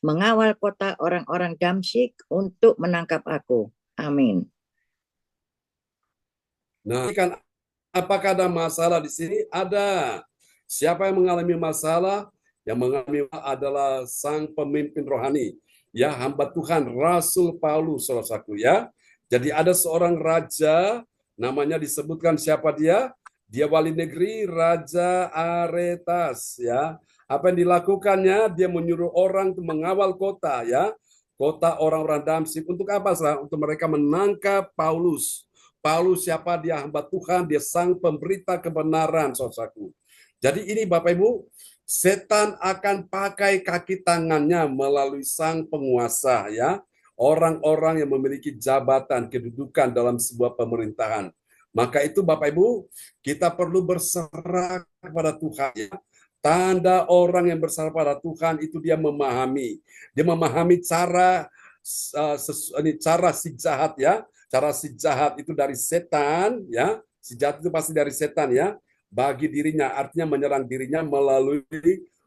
mengawal kota orang-orang Damsyik untuk menangkap aku. Amin. Nah, kan apakah ada masalah di sini? Ada. Siapa yang mengalami masalah? Yang mengalami adalah sang pemimpin rohani. Ya, hamba Tuhan, Rasul Paulus, saudaraku ya. Jadi ada seorang raja, namanya disebutkan siapa dia? Dia wali negeri Raja Aretas ya. Apa yang dilakukannya? Dia menyuruh orang untuk mengawal kota ya. Kota orang-orang Damsyik untuk apa? Untuk mereka menangkap Paulus. Paulus siapa? Dia hamba Tuhan, dia sang pemberita kebenaran, saudaraku. Jadi ini Bapak Ibu, setan akan pakai kaki tangannya melalui sang penguasa ya. Orang-orang yang memiliki jabatan, kedudukan dalam sebuah pemerintahan. Maka itu Bapak Ibu, kita perlu berserah kepada Tuhan ya. Tanda orang yang berserah pada Tuhan itu dia memahami. Dia memahami cara si jahat ya. Cara si jahat itu dari setan ya. Si jahat itu pasti dari setan ya. Bagi dirinya, artinya menyerang dirinya melalui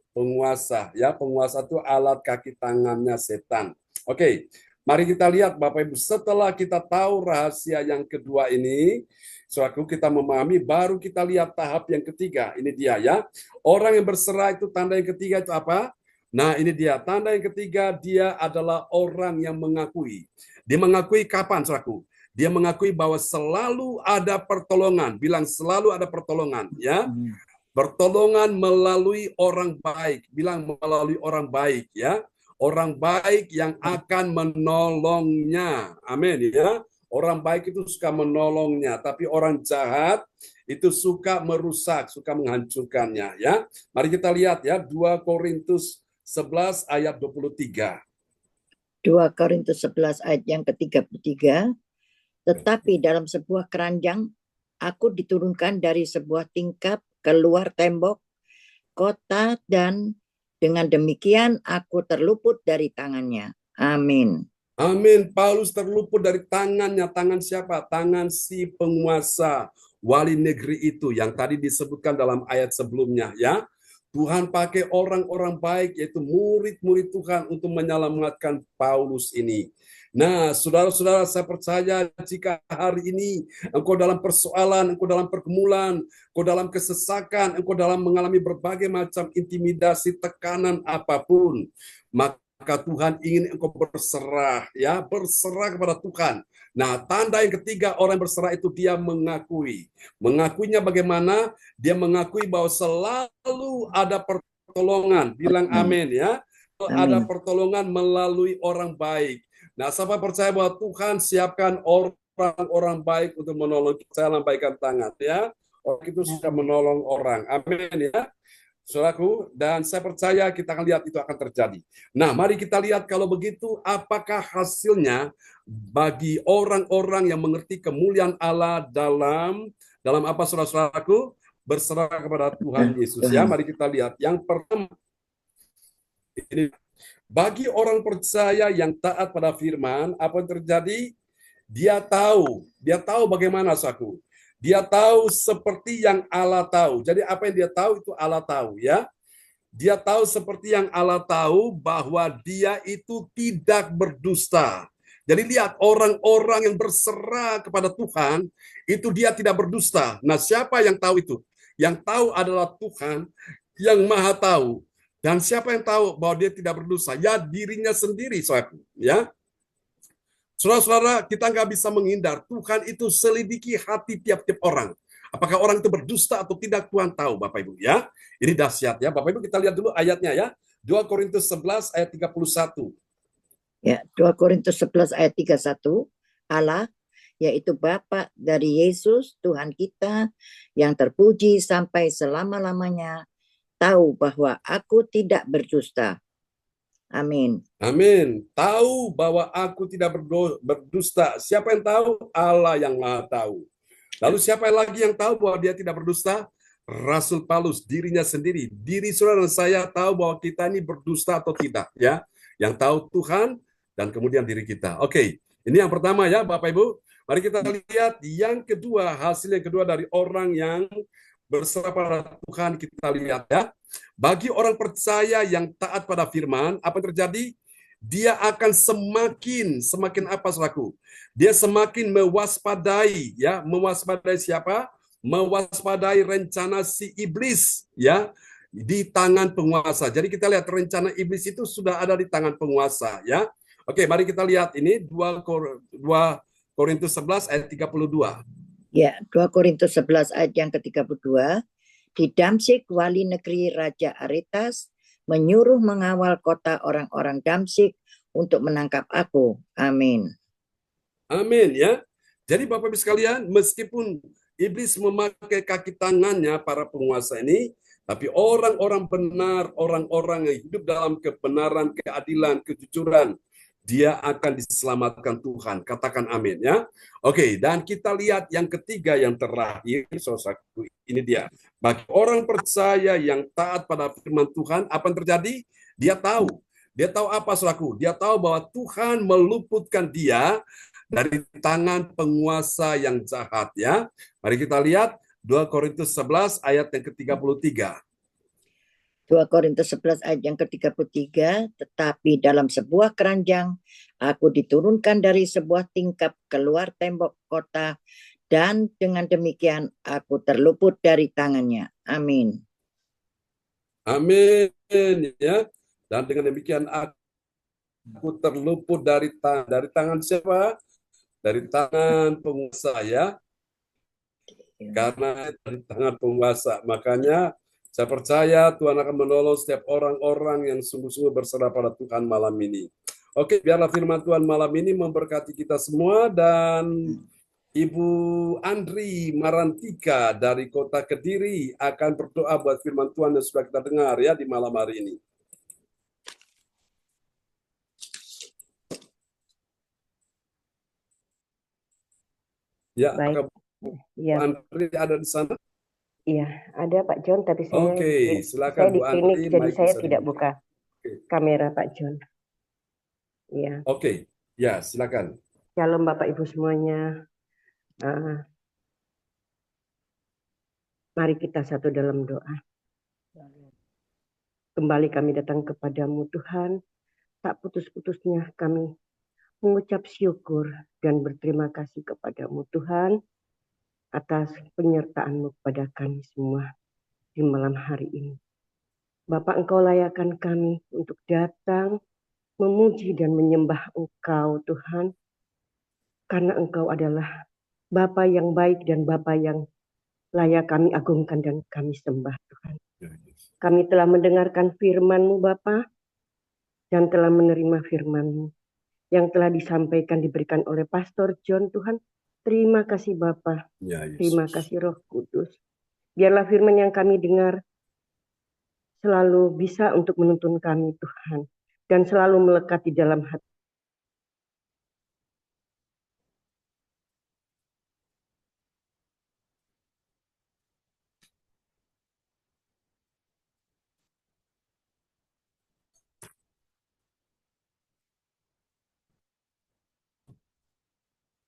penguasa ya. Penguasa itu alat kaki tangannya setan. Oke. Mari kita lihat Bapak Ibu, setelah kita tahu rahasia yang kedua ini, suatu kita memahami, baru kita lihat tahap yang ketiga. Ini dia ya. Orang yang berserah itu tanda yang ketiga itu apa? Nah ini dia, tanda yang ketiga dia adalah orang yang mengakui. Dia mengakui kapan, saudaraku? Dia mengakui bahwa selalu ada pertolongan. Bilang selalu ada pertolongan ya. Pertolongan melalui orang baik. Bilang melalui orang baik ya. Orang baik yang akan menolongnya. Amin ya. Orang baik itu suka menolongnya, tapi orang jahat itu suka merusak, suka menghancurkannya ya. Mari kita lihat ya 2 Korintus 11 ayat 23. 2 Korintus 11 ayat yang ke-33. Tetapi dalam sebuah keranjang aku diturunkan dari sebuah tingkap keluar tembok kota, dan dengan demikian aku terluput dari tangannya. Amin. Amin. Paulus terluput dari tangannya. Tangan siapa? Tangan si penguasa wali negeri itu yang tadi disebutkan dalam ayat sebelumnya, ya. Tuhan pakai orang-orang baik, yaitu murid-murid Tuhan, untuk menyelamatkan Paulus ini. Nah, saudara-saudara, saya percaya jika hari ini engkau dalam persoalan, engkau dalam pergumulan, engkau dalam kesesakan, engkau dalam mengalami berbagai macam intimidasi, tekanan apapun, maka Tuhan ingin engkau berserah, ya, berserah kepada Tuhan. Nah, tanda yang ketiga orang berserah itu dia mengakui. Mengakuinya bagaimana? Dia mengakui bahwa selalu ada pertolongan. Bilang amin, ya. Ada Amin. pertolongan melalui orang baik. Nah, siapa percaya bahwa Tuhan siapkan orang-orang baik untuk menolong kita? Saya lambaikan tangan, ya. Orang itu sudah menolong orang. Amin, ya. Saudaraku, dan saya percaya kita akan lihat itu akan terjadi. Nah, mari kita lihat kalau begitu apakah hasilnya bagi orang-orang yang mengerti kemuliaan Allah dalam apa, saudara-saudaraku? Berserah kepada Tuhan Yesus, ya. Mari kita lihat. Yang pertama, ini bagi orang percaya yang taat pada firman, apa yang terjadi? Dia tahu bagaimana, saudaraku. Dia tahu seperti yang Allah tahu. Jadi apa yang dia tahu itu Allah tahu, ya. Dia tahu seperti yang Allah tahu bahwa dia itu tidak berdusta. Jadi lihat, orang-orang yang berserah kepada Tuhan itu dia tidak berdusta. Nah, siapa yang tahu itu? Yang tahu adalah Tuhan yang Maha Tahu. Dan siapa yang tahu bahwa dia tidak berdosa? Ya, dirinya sendiri, saudara, ya. Saudara-saudara, kita nggak bisa menghindar. Tuhan itu selidiki hati tiap-tiap orang. Apakah orang itu berdusta atau tidak, Tuhan tahu, Bapak Ibu, ya. Ini dahsyat, ya. Bapak Ibu, kita lihat dulu ayatnya, ya. 2 Korintus 11 ayat 31. Ya, 2 Korintus 11 ayat 31. Allah, yaitu Bapa dari Yesus Tuhan kita yang terpuji sampai selama-lamanya, tahu bahwa aku tidak berdusta. Amin. Amin. Tahu bahwa aku tidak berdusta. Siapa yang tahu? Allah yang Maha Tahu. Lalu siapa lagi yang tahu bahwa dia tidak berdusta? Rasul Paulus, dirinya sendiri. Diri saudara dan saya tahu bahwa kita ini berdusta atau tidak, ya. Yang tahu Tuhan dan kemudian diri kita. Oke, ini yang pertama, ya, Bapak Ibu. Mari kita lihat yang kedua, hasil yang kedua dari orang yang berserah pada Tuhan. Kita lihat, ya. Bagi orang percaya yang taat pada firman, apa yang terjadi? Dia akan semakin apa, saudaraku? Dia semakin mewaspadai, ya. Mewaspadai siapa? Mewaspadai rencana si iblis, ya, di tangan penguasa. Jadi kita lihat rencana iblis itu sudah ada di tangan penguasa, ya. Oke, mari kita lihat ini 2 Korintus 11 ayat 32. Ya, 2 Korintus 11 ayat yang ke-32. Di Damsyik, wali negeri Raja Aretas menyuruh mengawal kota orang-orang Damsyik untuk menangkap aku. Amin. Amin, ya. Jadi Bapak Ibu sekalian, meskipun iblis memakai kaki tangannya para penguasa ini, tapi orang-orang benar, orang-orang yang hidup dalam kebenaran, keadilan, kejujuran, dia akan diselamatkan Tuhan. Katakan amin, ya. Oke, dan kita lihat yang ketiga, yang terakhir, saudaraku, ini dia. Bagi orang percaya yang taat pada firman Tuhan, apa yang terjadi? Dia tahu. Dia tahu apa, saudaraku? Dia tahu bahwa Tuhan meluputkan dia dari tangan penguasa yang jahat, ya. Mari kita lihat 2 Korintus 11 ayat yang ke-33. 2 Korintus 11 ayat yang ke-33, tetapi dalam sebuah keranjang aku diturunkan dari sebuah tingkap keluar tembok kota, dan dengan demikian aku terluput dari tangannya. Amin. Amin, ya. Dan dengan demikian aku terluput dari tangan siapa? Dari tangan penguasa, ya. Karena dari tangan penguasa, makanya saya percaya Tuhan akan menolong setiap orang-orang yang sungguh-sungguh berserah pada Tuhan malam ini. Oke, biarlah firman Tuhan malam ini memberkati kita semua, dan Ibu Andri Marantika dari Kota Kediri akan berdoa buat firman Tuhan yang sudah kita dengar, ya, di malam hari ini. Ya, Baik, apakah Bu ya, Andri ada di sana? iya, ada Pak John, tapi Oke, saya silakan di Bu klinik, Andri, jadi mic saya bisa tidak dibuka. buka Oke, kamera Pak John. Iya, oke, ya silakan. Shalom Bapak Ibu semuanya. Ah, mari kita satu dalam doa. Kembali kami datang kepadamu Tuhan, tak putus-putusnya kami mengucap syukur dan berterima kasih kepadamu Tuhan atas penyertaan-Mu kepada kami semua di malam hari ini. Bapak, Engkau layakkan kami untuk datang memuji dan menyembah Engkau Tuhan, karena Engkau adalah Bapa yang baik dan Bapa yang layak kami agungkan dan kami sembah Tuhan. Ya, yes. Kami telah mendengarkan firman-Mu Bapa dan telah menerima firman-Mu yang telah disampaikan diberikan oleh Pastor John Tuhan. Terima kasih Bapa, Ya, terima Yesus. kasih Roh Kudus. Biarlah firman yang kami dengar selalu bisa untuk menuntun kami Tuhan dan selalu melekat di dalam hati.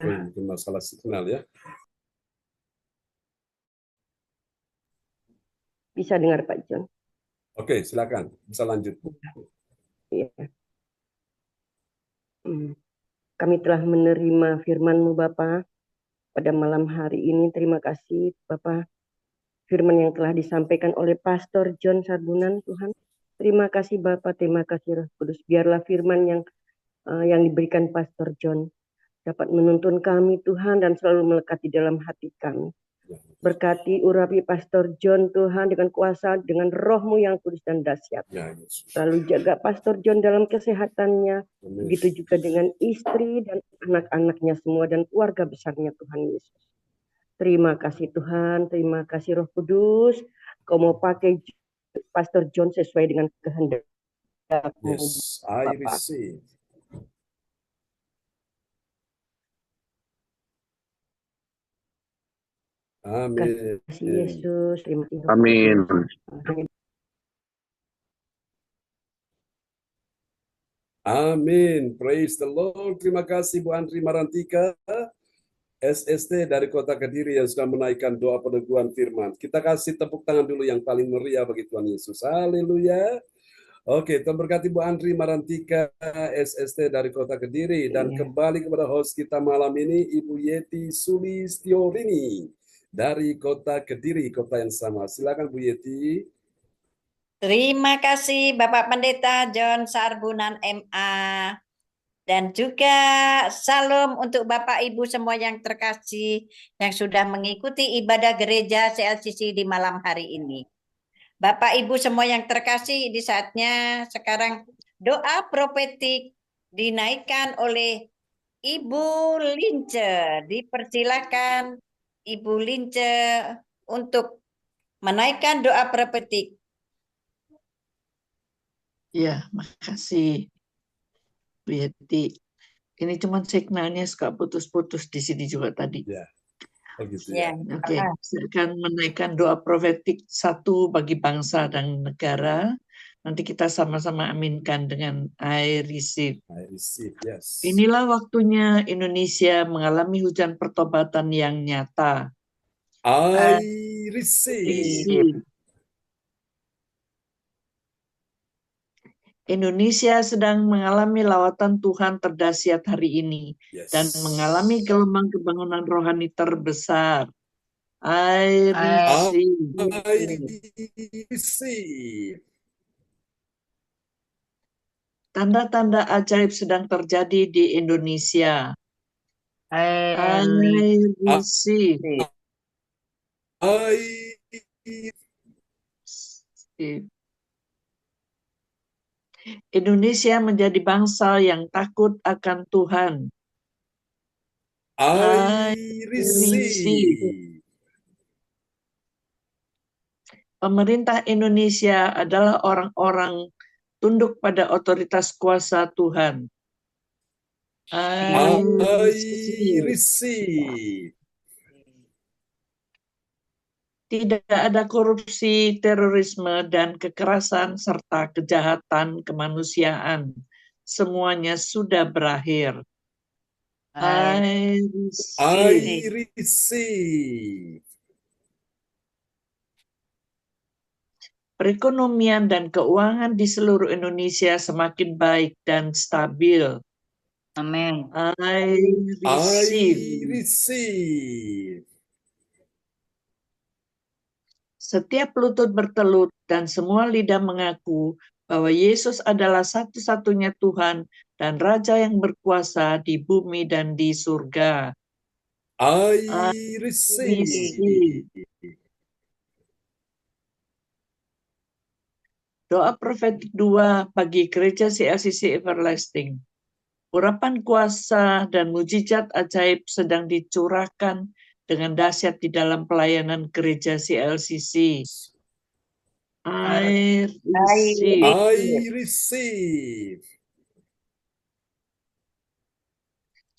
Oh, mungkin masalah signal ya. Bisa dengar Pak John? Oke, silakan. Bisa lanjut. Iya. Kami telah menerima firman-Mu Bapa pada malam hari ini. Terima kasih Bapak. Firman yang telah disampaikan oleh Pastor John Sarbunan Tuhan. Terima kasih Bapak, terima kasih Roh Kudus. Biarlah firman yang diberikan Pastor John dapat menuntun kami Tuhan dan selalu melekat di dalam hati kami. Berkati urapi Pastor John Tuhan dengan kuasa, dengan Roh-Mu yang kudus dan dahsyat. Ya, Yesus. Lalu jaga Pastor John dalam kesehatannya. Amin. Begitu juga dengan istri dan anak-anaknya semua dan keluarga besarnya Tuhan Yesus. Terima kasih Tuhan, terima kasih Roh Kudus. Kau mau pakai Pastor John sesuai dengan kehendak-Mu Yes, I Bapak. receive. Amin. Terima kasih Yesus, terima kasih Roh Amin. Kudus. Amin. Praise the Lord. Terima kasih Bu Andri Marantika, SST dari Kota Kediri yang sudah menaikkan doa peneguhan firman. Kita kasih tepuk tangan dulu yang paling meriah bagi Tuhan Yesus. Haleluya. Oke, Tuhan berkati Bu Andri Marantika, SST dari Kota Kediri. Dan kembali kepada host kita malam ini, Ibu Yeti Sulistiorini dari Kota Kediri, kota yang sama. Silakan Bu Yeti. Terima kasih Bapak Pendeta John Sarbunan MA. Dan juga salam untuk Bapak Ibu semua yang terkasih yang sudah mengikuti ibadah gereja CLCC di malam hari ini. Bapak Ibu semua yang terkasih, di saatnya sekarang doa profetik dinaikkan oleh Ibu Lince. Dipersilakan Ibu Lince untuk menaikkan doa profetik. Ya, makasih Bu Yeti. Ini cuma signalnya suka putus-putus di sini juga tadi. Ya, begitu ya. Oke, saya akan menaikkan doa profetik satu bagi bangsa dan negara. Nanti kita sama-sama aminkan dengan I receive. I receive, yes. Inilah waktunya Indonesia mengalami hujan pertobatan yang nyata. I receive. Indonesia sedang mengalami lawatan Tuhan terdahsyat hari ini dan mengalami gelombang kebangunan rohani terbesar. I receive. Tanda-tanda ajaib sedang terjadi di Indonesia. I receive. Indonesia menjadi bangsa yang takut akan Tuhan. I receive. Pemerintah Indonesia adalah orang-orang tunduk pada otoritas kuasa Tuhan. I receive. Tidak ada korupsi, terorisme, dan kekerasan, serta kejahatan kemanusiaan. Semuanya sudah berakhir. I I receive. receive. Perekonomian dan keuangan di seluruh Indonesia semakin baik dan stabil. Amin. I I receive. receive. Setiap lutut bertelut dan semua lidah mengaku bahwa Yesus adalah satu-satunya Tuhan dan Raja yang berkuasa di bumi dan di surga. I I receive. receive. Doa profetik 2 bagi gereja CLCC Everlasting. Urapan kuasa dan mujizat ajaib sedang dicurahkan dengan dahsyat di dalam pelayanan gereja CLCC. I receive. I receive.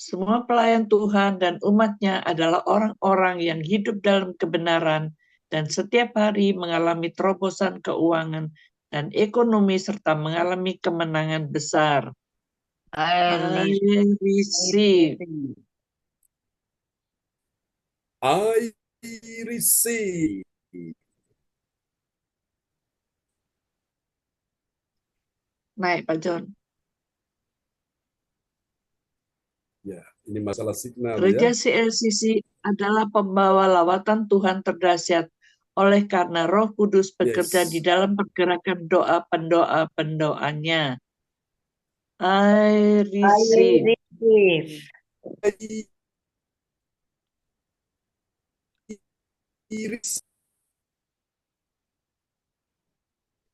Semua pelayan Tuhan dan umatnya adalah orang-orang yang hidup dalam kebenaran dan setiap hari mengalami terobosan keuangan dan ekonomi serta mengalami kemenangan besar. I receive. I receive. Naik Pak John. Ya, ini masalah signal Gereja ya. CLCC adalah pembawa lawatan Tuhan terdahsyat oleh karena Roh Kudus bekerja di dalam pergerakan doa pendoa-pendoanya. I receive.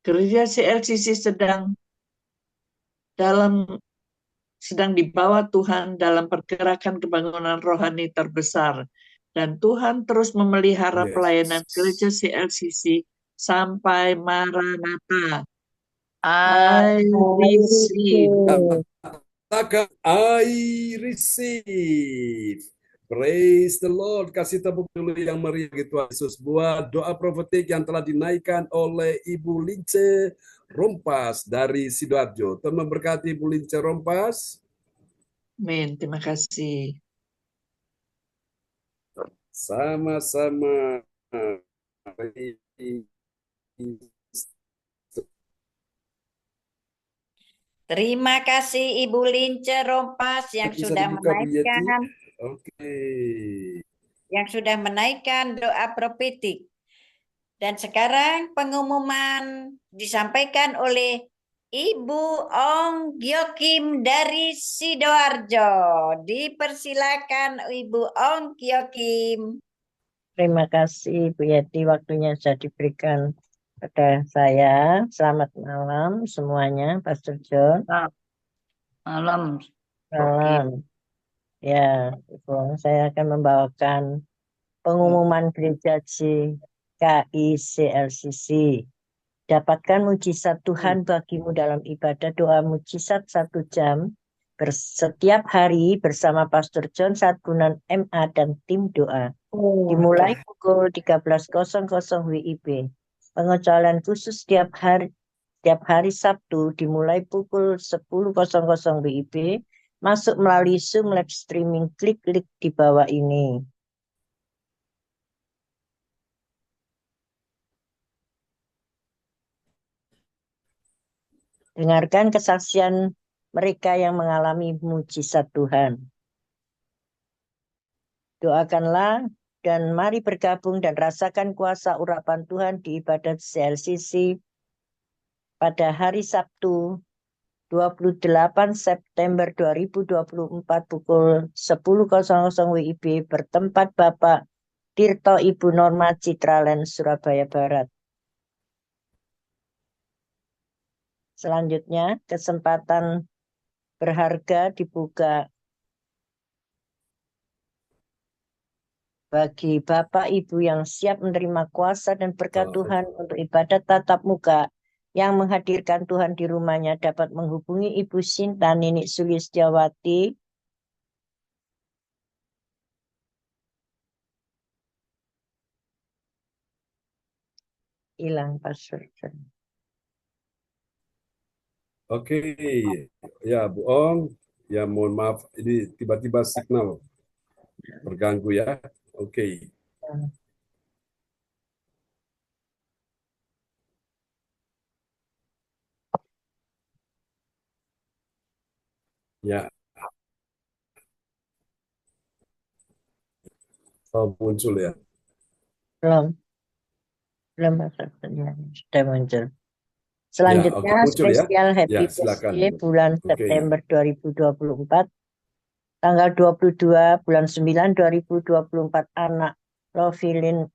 Gereja CLCC sedang dibawa Tuhan dalam pergerakan kebangunan rohani terbesar. Dan Tuhan terus memelihara pelayanan gereja CLCC sampai Maranatha. I receive. Katakan, I receive. Praise the Lord. Kasih tepuk dulu yang meriah gitu Yesus. Buat doa profetik yang telah dinaikkan oleh Ibu Lince Rompas dari Sidoarjo. Tuhan memberkati Ibu Lince Rompas. Amin. Terima kasih. Sama-sama. Terima kasih Ibu Lince Rompas yang Bisa sudah dibuka, Bu Yeti. menaikkan Oke. doa profetik. Dan sekarang pengumuman disampaikan oleh Ibu Ong Gyokim dari Sidoarjo. Dipersilakan Ibu Ong Gyokim. Terima kasih Bu Yeti, waktunya sudah diberikan pada saya. Selamat malam semuanya, Pastor John. Malam. Malam. Ya, Ibu, saya akan membawakan pengumuman gereja GKI CLCC. Dapatkan mujizat Tuhan bagimu dalam ibadah doa mujizat 1 jam setiap hari bersama Pastor John Sarbunan MA dan tim doa. Dimulai pukul 13.00 WIB. Pengecualian khusus setiap hari Sabtu dimulai pukul 10.00 WIB. Masuk melalui Zoom live streaming, klik link di bawah ini. Dengarkan kesaksian mereka yang mengalami mujizat Tuhan. Doakanlah dan mari bergabung dan rasakan kuasa urapan Tuhan di ibadat CLCC pada hari Sabtu 28 September 2024 pukul 10.00 WIB bertempat Bapak Tirto Ibu Norma Citraland, Surabaya Barat. Selanjutnya, kesempatan berharga dibuka bagi Bapak Ibu yang siap menerima kuasa dan berkat Tuhan untuk ibadat tatap muka yang menghadirkan Tuhan di rumahnya dapat menghubungi Ibu Sinta Ninik Sulistiawati hilang password. Oke, ya Bu Ong, ya mohon maaf, ini tiba-tiba signal terganggu ya. Oke, ya, oh, muncul ya. Belum passwordnya sudah muncul. Ya, oke, Selanjutnya muncul ya. spesial Ya, Happy silakan. Birthday bulan Oke. September 2024, tanggal 22 bulan 9 2024 anak Lovilin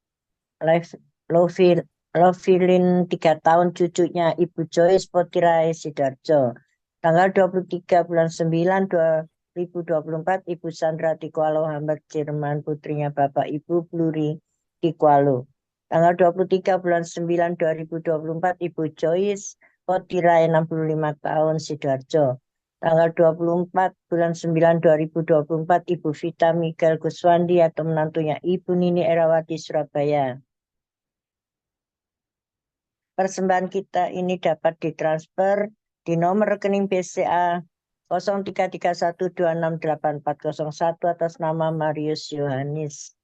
Lovilin 3 tahun, cucunya Ibu Joyce Potirai Sidarjo. Tanggal 23 bulan 9 2024 Ibu Sandra Tikualo Hambat Jerman, putrinya Bapak Ibu Bluri Tikualo. Tanggal 23 bulan 9 2024 Ibu Joyce Potirai 65 tahun Sidoarjo. Tanggal 24 bulan 9 2024 Ibu Vita Miguel Guswandi atau menantunya Ibu Nini Erawati Surabaya. Persembahan kita ini dapat ditransfer di nomor rekening BCA 0331268401 atas nama Marius Yohanis.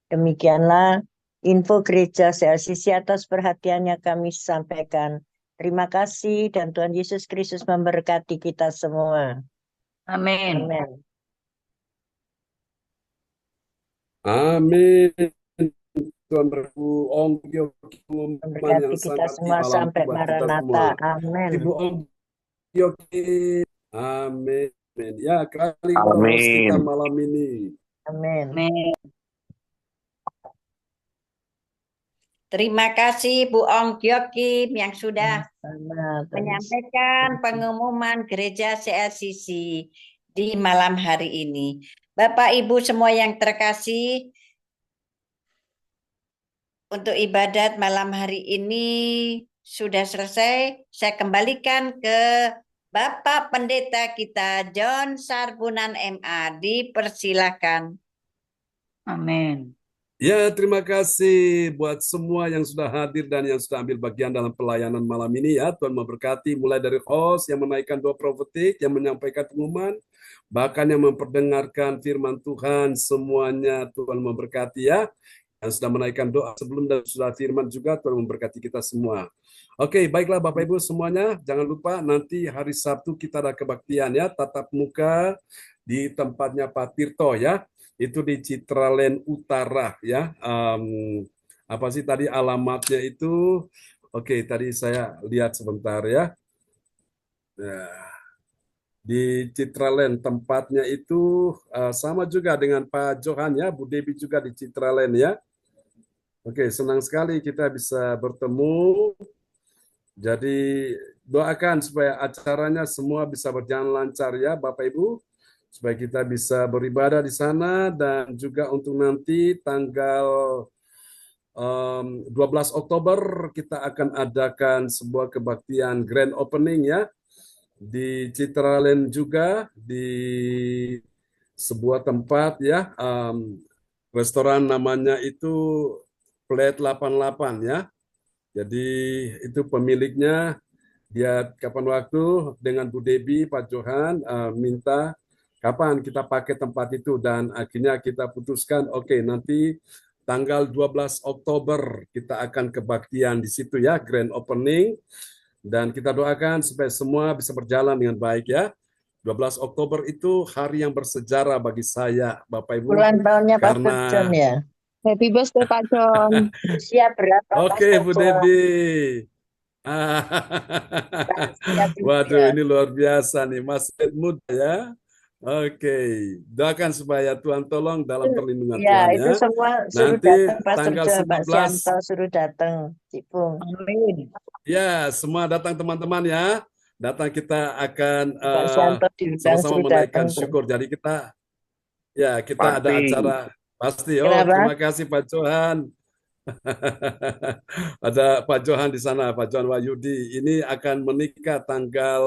Demikianlah info gereja CLCC. Atas perhatiannya kami sampaikan. Terima kasih dan Tuhan Yesus Kristus memberkati kita semua. Amin. Amin. Amin. Tuhan Ibu Ong Gioki Memberkati yang kita sangat semua malam sampai buat kita Maranatha. semua. Amin. Ibu Ong Gioki. Amin. Ya, kali host kita Amin. malam ini. Amin. Amin. Terima kasih Bu Ong Gyokim yang sudah menyampaikan pengumuman gereja CLCC di malam hari ini. Bapak Ibu semua yang terkasih, untuk ibadat malam hari ini sudah selesai. Saya kembalikan ke Bapak Pendeta kita John Sarbunan MA. Dipersilakan. Amin. Ya, terima kasih buat semua yang sudah hadir dan yang sudah ambil bagian dalam pelayanan malam ini ya. Tuhan memberkati mulai dari host yang menaikkan doa profetik, yang menyampaikan pengumuman, bahkan yang memperdengarkan firman Tuhan, semuanya Tuhan memberkati ya. Yang sudah menaikkan doa sebelum dan sudah firman juga, Tuhan memberkati kita semua. Oke, baiklah Bapak Ibu semuanya, jangan lupa nanti hari Sabtu kita ada kebaktian ya, tatap muka di tempatnya Pak Tirto ya. Itu di Citraland Utara ya. Apa sih tadi alamatnya itu? Oke, tadi saya lihat sebentar ya. Di Citraland tempatnya itu sama juga dengan Pak Johan ya, Bu Debi juga di Citraland ya. Oke, senang sekali kita bisa bertemu. Jadi doakan supaya acaranya semua bisa berjalan lancar ya Bapak Ibu, supaya kita bisa beribadah di sana, dan juga untuk nanti tanggal 12 Oktober kita akan adakan sebuah kebaktian grand opening ya di Citraland juga, di sebuah tempat ya, restoran namanya itu Plate 88 ya. Jadi itu pemiliknya, dia kapan waktu dengan Bu Debi, Pak Johan minta kapan kita pakai tempat itu, dan akhirnya kita putuskan oke, nanti tanggal 12 Oktober kita akan kebaktian di situ ya, grand opening, dan kita doakan supaya semua bisa berjalan dengan baik ya. 12 Oktober itu hari yang bersejarah bagi saya Bapak Ibu. Ulang tahunnya Pak Karena John ya. Happy birthday Pak John. Usia berapa oke Pak Bu John? Debi. Usia Waduh, berapa? ini luar biasa nih, masih muda ya. Oke, doakan supaya Tuhan tolong dalam perlindungan Ya, Tuhan itu ya. semua suruh Nanti datang Pak tanggal Surjo, Pak 19, Sianto suruh datang, Cipung. Amin. ya semua datang teman-teman ya. Datang, kita akan Pak Sianto diundang sama-sama suruh menaikkan datang tuh. syukur. Jadi kita ada Pasti. acara pasti. Oh, Kenapa? terima kasih Pak Johan. Ada Pak Johan di sana, Pak Johan Wahyudi. Ini akan menikah tanggal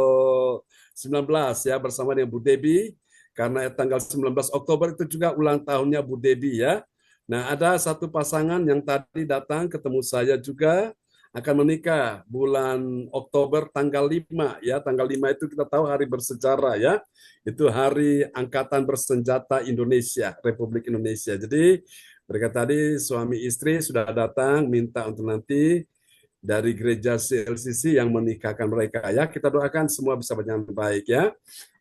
19 ya bersama dengan Bu Debi. Karena tanggal 19 Oktober itu juga ulang tahunnya Bu Debi ya. Nah, ada satu pasangan yang tadi datang ketemu saya juga. akan menikah bulan Oktober tanggal 5 ya. Tanggal 5 itu kita tahu hari bersejarah ya. Itu hari Angkatan Bersenjata Indonesia, Republik Indonesia. Jadi mereka tadi suami istri sudah datang minta untuk nanti dari gereja CLCC yang menikahkan mereka ya. Kita doakan semua bisa berjalan baik ya.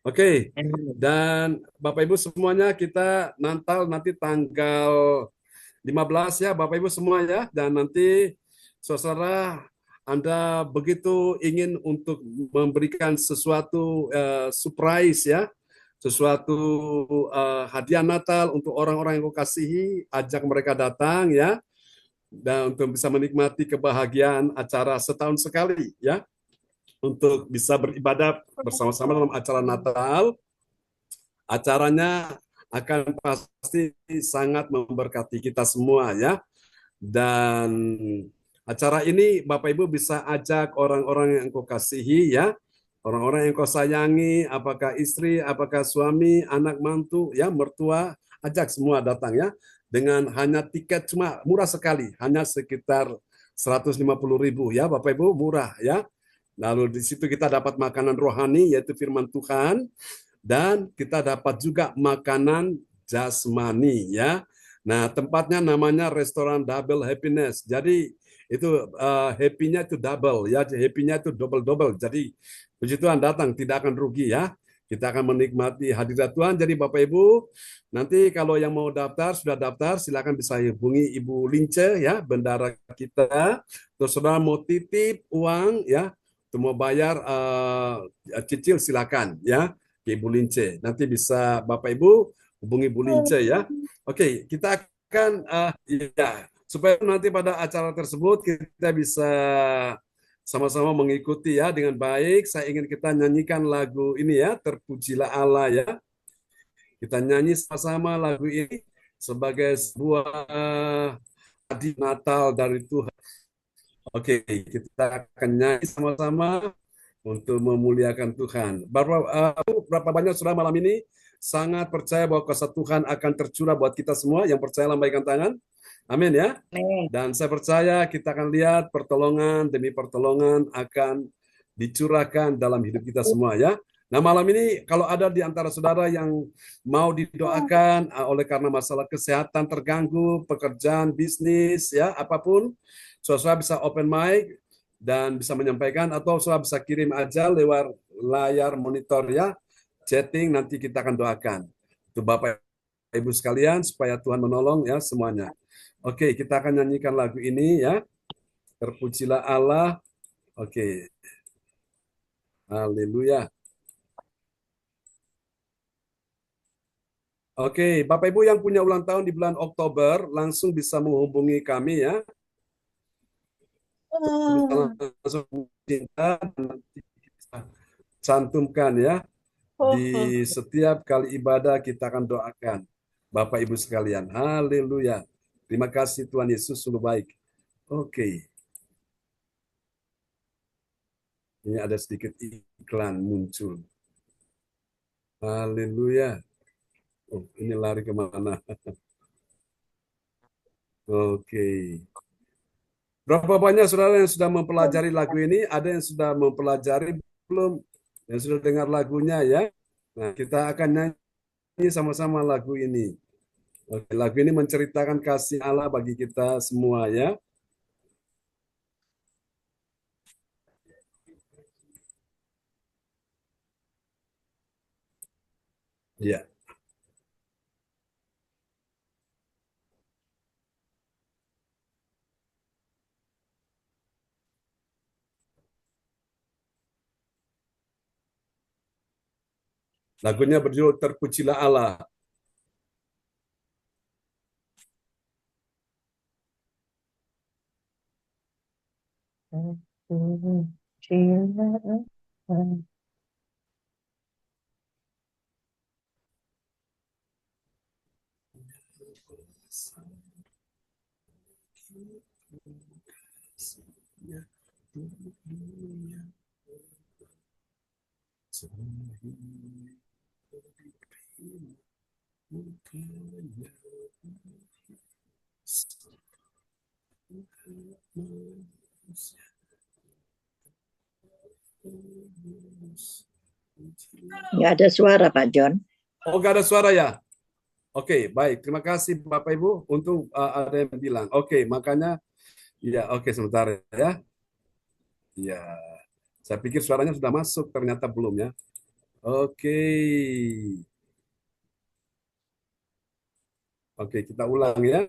Oke. Dan Bapak Ibu semuanya kita Natal nanti tanggal 15 ya Bapak Ibu semua ya. Dan nanti saudara Anda begitu ingin untuk memberikan sesuatu surprise ya. Sesuatu hadiah Natal untuk orang-orang yang kau kasihi, ajak mereka datang ya. Dan untuk bisa menikmati kebahagiaan acara setahun sekali ya, untuk bisa beribadah bersama-sama dalam acara Natal. Acaranya akan pasti sangat memberkati kita semua ya. Dan acara ini Bapak Ibu bisa ajak orang-orang yang kau kasihi ya, orang-orang yang kau sayangi, apakah istri, apakah suami, anak mantu ya, mertua, ajak semua datang ya. Dengan hanya tiket cuma murah sekali, hanya sekitar 150.000 ya Bapak Ibu, murah ya. Lalu di situ kita dapat makanan rohani yaitu firman Tuhan, dan kita dapat juga makanan jasmani ya. Nah, tempatnya namanya restoran Double Happiness. Jadi itu happy-nya itu double ya, happy-nya itu double-double. Jadi puji Tuhan, datang tidak akan rugi ya. Kita akan menikmati hadirat Tuhan. Jadi Bapak Ibu, nanti kalau yang mau daftar, sudah daftar, silakan bisa hubungi Ibu Lince ya, bendara kita. Terus saudara mau titip uang ya, atau mau bayar cicil silakan ya ke Ibu Lince. Nanti bisa Bapak Ibu hubungi Ibu Lince ya. Oke, kita akan ya, supaya nanti pada acara tersebut kita bisa sama-sama mengikuti ya dengan baik. Saya ingin kita nyanyikan lagu ini ya, Terpujilah Allah ya. Kita nyanyi sama-sama lagu ini sebagai sebuah hadiah Natal dari Tuhan. Oke, kita akan nyanyi sama-sama untuk memuliakan Tuhan. Berapa banyak sudah malam ini sangat percaya bahwa kuasa Tuhan akan tercurah buat kita semua. Yang percaya lambaikan tangan. Amin ya. Dan saya percaya kita akan lihat pertolongan demi pertolongan akan dicurahkan dalam hidup kita semua ya. Nah, malam ini kalau ada di antara saudara yang mau didoakan oleh karena masalah kesehatan terganggu, pekerjaan, bisnis ya, apapun, saudara bisa open mic dan bisa menyampaikan, atau saudara bisa kirim aja lewat layar monitor ya, chatting, nanti kita akan doakan. Untuk Bapak Ibu sekalian supaya Tuhan menolong ya semuanya. Oke, kita akan nyanyikan lagu ini ya. Terpujilah Allah. Oke. Haleluya. Oke, Bapak Ibu yang punya ulang tahun di bulan Oktober langsung bisa menghubungi kami ya. Bisa langsung cinta, nanti kita cantumkan ya. Di setiap kali ibadah kita akan doakan Bapak Ibu sekalian. Haleluya. Terima kasih Tuhan Yesus sungguh baik. Oke. Ini ada sedikit iklan muncul. Haleluya. Oh, ini lari kemana? Oke. Berapa banyak saudara yang sudah mempelajari lagu ini? Ada yang sudah mempelajari belum? Yang sudah dengar lagunya ya? Nah, kita akan nyanyi sama-sama lagu ini. Oke, lagu ini menceritakan kasih Allah bagi kita semua ya. Ya. Lagunya berjudul Terpujilah Allah. Nggak ada suara, Pak John. Oh, nggak ada suara ya? Oke, baik. Terima kasih Bapak Ibu untuk ada yang bilang. Oke, makanya ya, oke sebentar ya. Ya, saya pikir suaranya sudah masuk, ternyata belum ya. Oke. Oke, kita ulang ya.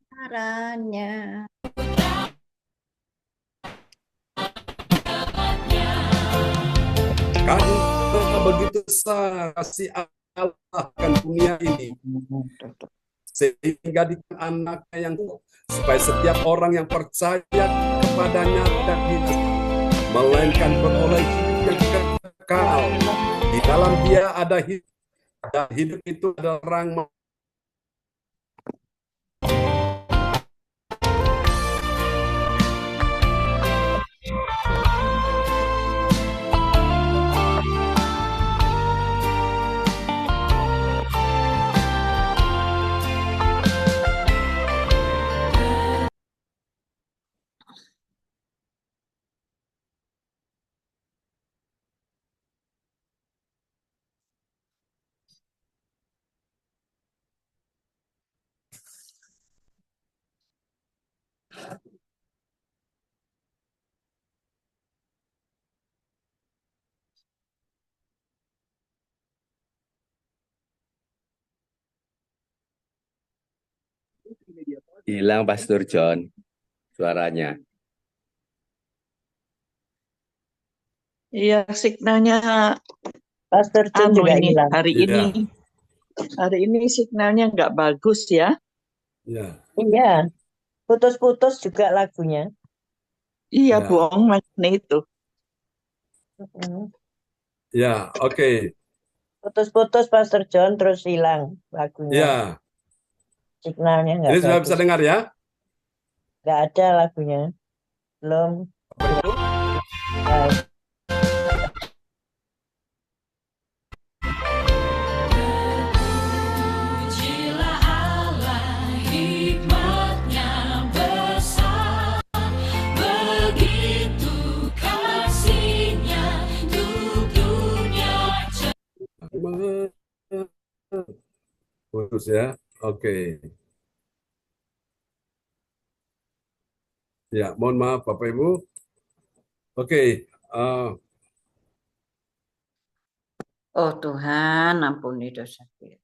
Caranya. Karena begitu besar kasih Allah akan dunia ini, sehingga di anaknya yang supaya setiap orang yang percaya kepadanya tidak hidup, melainkan beroleh hidup yang kekal. Di dalam Dia ada hidup, dan hidup itu adalah terang. Hilang Pastor John suaranya. Iya, signalnya Pastor John juga ini hilang. hari ini signalnya nggak bagus ya. Ya. Iya, putus-putus juga lagunya. Iya, Ya. bohong makanya itu. Ya, oke. Putus-putus Pastor John terus hilang lagunya. Ya, Signalnya nggak ini sudah bagus. bisa dengar ya? Nggak ada lagunya. Belum. Baik. Putus ya, oke. Ya, mohon maaf Bapak Ibu. Oke, Oh Tuhan, ampuni dosa kita.